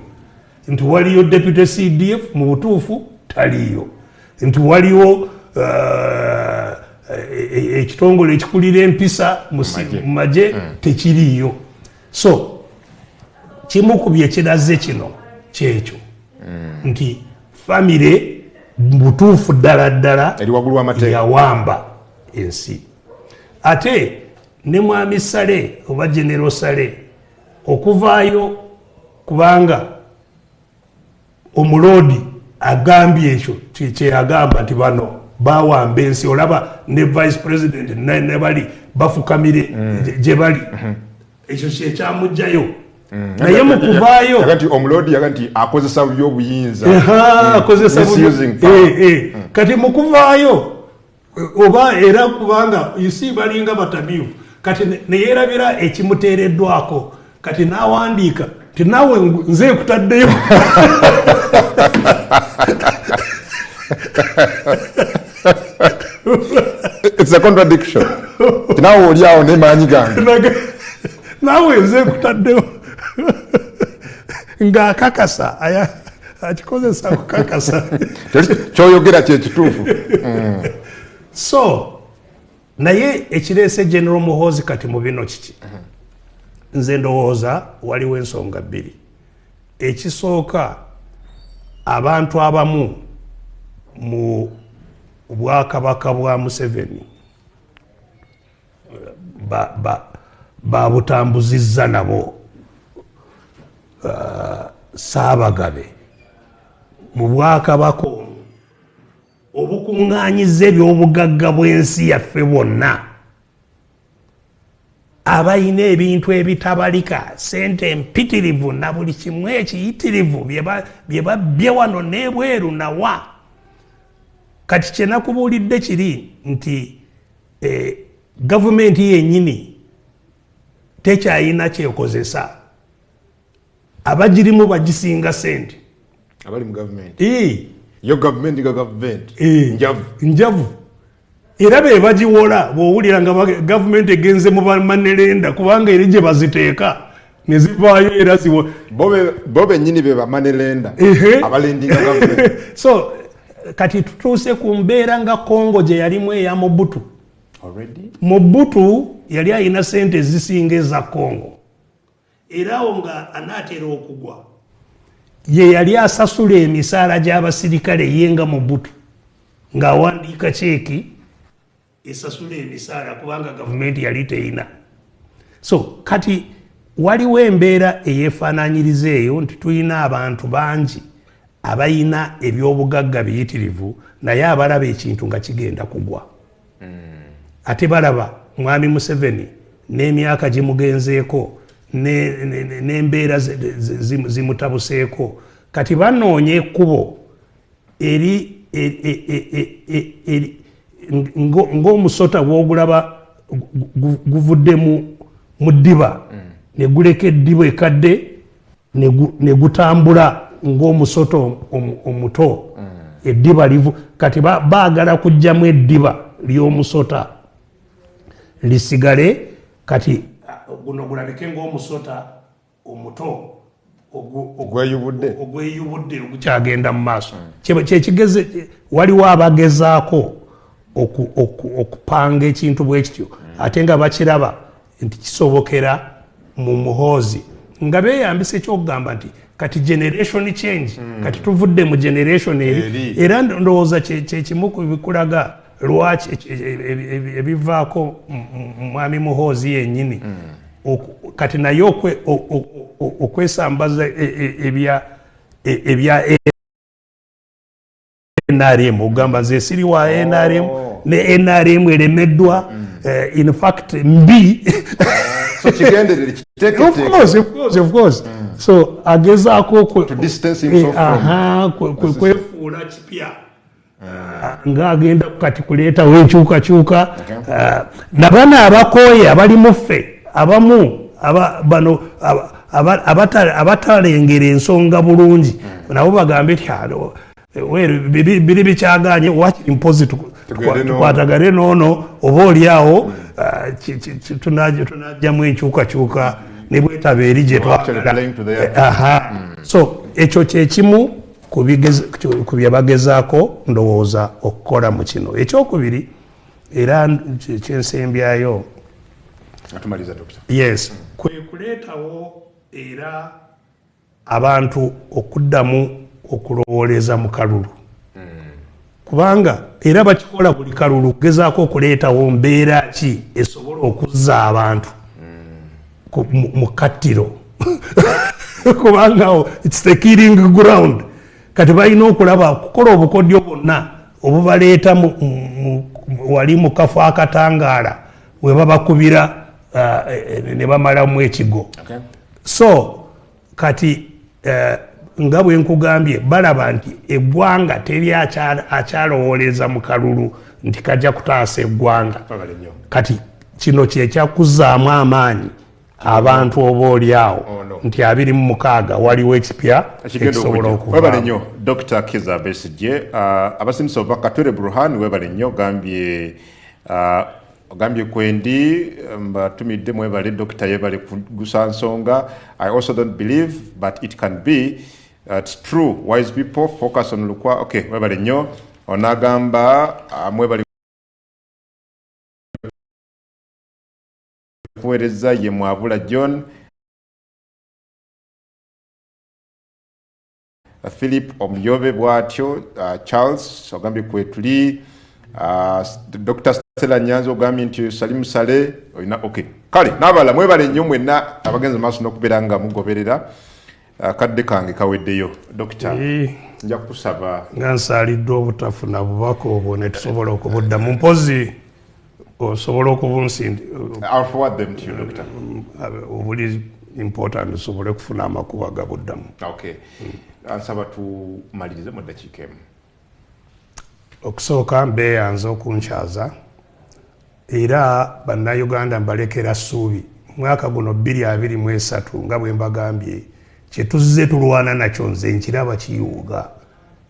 nti waliyo deputy CDF mu butuufu taliyo, nti waliwo ekitongole ekikulira empisa mu magye tekiriyo. So kimu ku byekiraze kino kyekyo nti famire butuufu ddala yawamba ensi. Ate ne mwami Sale oba General Sale okuvaayo, kubanga omuloodi agambye ekyo kyeyagamba nti bano bawamba ensi. Olaba ne vice president ne bali bafukamire gye bali, ekyo kyekyamugjayo. Naye mu kuvaayo kati omuloodi yaga nti akozesa byobuyinza, akozesa kati mu kuvaayo oba era kubanga isi balinga batabivu, kati neyerabira ekimuteereddwako, kati n'awandiika nti naawe nze kutaddeyo. It's a contradiction. Naawe oli awo n'emaanyi gange, naawe nze kutaddeyo ng'akakasa akikozesa kukakasa kyoyogera kyekituufu. So naye ekireese General Muhoozi kati mu bino kiki nze ndowooza waliwo ensonga bbiri. Ekisooka abantu abamu mu bwakabaka bwa Museveni babutambuzizza nabo Saabagabe mu bwakabaka obukuŋŋaanyiza ebyobugagga bw'ensi yaffe bwonna abayina ebintu ebitabalika sente empitirivu na buli kimu ekiyitirivu bye babbye wano n'ebweru nawa. Kati kye nakubuulidde kiri nti gavumenti yennyini tekyayina kyekozesa abagirimu bagisinga sente abali mu gavumenti. Yo gavumenti ga gavumenti njavu era be bagiwola bw'owulira nga gavumenti egenze mu bamanerenda kubanga eri gye baziteeka ne zivaayo era bo bennyini be bamanerenda abalendinga gavumenti. So kati tutuuse ku mbeera nga Congo gye yalimu eya Mobutu. Mobutu yali ayina sente zisinga eza Congo era awo nga anaatera okugwa ye yali asasula emisaala gy'abasirikale ye nga Mobutu ng'awandiika ceeki esasula emisaala kubanga gavumenti yali teyina. So kati waliwo embeera eyeefaanaanyiriza eyo nti tulina abantu bangi abayina ebyobugagga biyitirivu naye abalaba ekintu nga kigenda kugwa. Ate balaba mwami Museveni n'emyaka gimugenzeeko n'embeera zimutabuseeko kati banoonya ekkubo eri ng'omusota bw'ogulaba guvudde mu ddiba ne guleka eddiba ekadde ne gutambula ng'omusota omuto eddiba livu kati baagala kuggyamu eddiba ly'omusota lisigale kati guno gulabike ng'omusota omuto ogweyubudde ogukyagenda mu maaso. Kyekigeze waliwo abagezaako okupanga ekintu bwe kityo ate nga bakiraba nti kisobokera mu muhoozi nga beeyambisa ekyokugamba nti kati generation change kati tuvudde mu generation eri era ndowooza kyekimu ku bikulaga lwaki ebivaako mwami muhoozi yennyini kati naye okwesambaza ebya NRM ogamba nze siri wa NRM ne NRM eremeddwa in fact mbi so kigenderere of course so agezaako kwefuula kipya ng'agenda kati kuleetawo enkyukakyuka nabana abakooye abali muffe abamu bano abatalengera ensonga bulungi nabo bagambe ti biri bikyaganye wakiri mpozi tukwatagane noono oba oliawo tunajjamu enkyukakyuka ne bwetaba eri gye twagala. So ekyo kyekimu ku bye bagezaako ndowooza okukola mu kino. Ekyokubiri era kyensembyayo yes kwe kuleetawo era abantu okuddamu okulowooleza mu kalulu kubanga era bakikola buli kalulu kugezaako okuleetawo mbeera ki esobola okuzza abantu mu kattiro kubanga it's the killing ground. Kati balina okulaba kukola obukodyo bwonna obubaleeta wali mu kafo akatangaala we babakubira ne bamalamu ekigo. So kati nga bwe nkugambye balaba nti eggwanga teri akyalowooleza mu kalulu nti kajja kutaasa eggwanga. Kati kino kyekyakuzaamu amaanyi abantu oba oliawo nti 26 waliwo ekipya ekisobola okuva. Webale nnyo Dr. Kizza Besigye abasinisa oba Katwere Burhan webale nnyo gambye kwendi mbatumidde mwebale Dr. yebale kugusa nsonga. I also don't believe but it can be it's true wise people focus on lukwa. Okay webale nnyo onagamba mwebale kuweereza ye Mwabula John Philip Omyobe bwatyo, Charles ogambye kwetuli, Dr. Stella Nyanzo ogambye nti Salim Sale olina okay kale nabala mwebale nnyo mwenna abagenzi maaso n'okubeera nga mugoberera kadde kange kaweddeyo Dr. nja kusaba nga nsalidde obutafuna bubaka obwo ne tusobola okubudda mu mpozi osobola okubunsindi I'll forward them to you Dr. obuli important osobole kufuna amakubo agabuddamu. Okay. Ansaba tumalirize mu ddakiika emu. Okusooka mbeeyanza okunkyaza era bannayuganda mbalekera ssuubi mwaka guno 2023 nga bwe mbagambye kye tuzze tulwana nakyo nze nkiraba kiyunga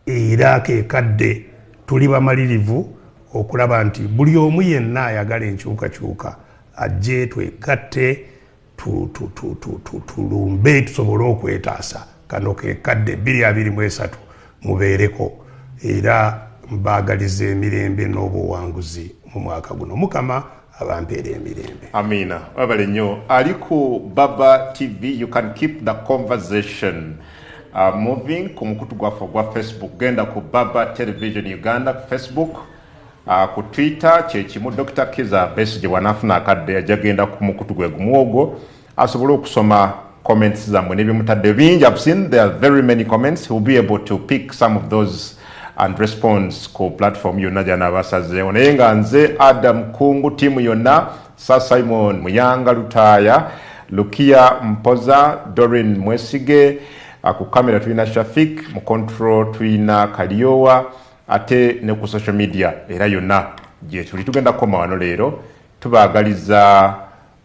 era keekadde tuli bamalirivu okulaba nti buli omu yenna ayagala enkyukakyuka ajje twegatte tulumbe tusobole okwetaasa kano keekadde 2023 mubeereko era mbaagaliza emirembe n'obuwanguzi mu mwaka guno mukama abampeera emirembe. Amina wabale nnyo ali ku Baba TV. You can keep the conversation moving ku mukutu gwaffe gwa Facebook. Genda ku Baba Television Uganda Facebook, ku Twitter kyekimu Dr. Kiza Besigye wanafuna akadde ajagenda ku mukutu gwe gumwogo asobole okusoma comments zammwe n'ebimutadde bingi. I've seen there are very many comments. He'll be able to pick some of those and response ku platform yonna gy'anaabasazeewo naye nga nze Adam Kungu tiimu yonna Sir Simon Muyanga Lutaaya, Lukia Mpoza, Doreen Mwesige, ku kamera tulina Shafik, mu control tulina Kaliowa, ate ne ku social media era yonna gye tuli tugenda kukoma wano leero tubaagaliza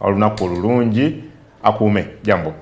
olunaku olulungi akuume jambo.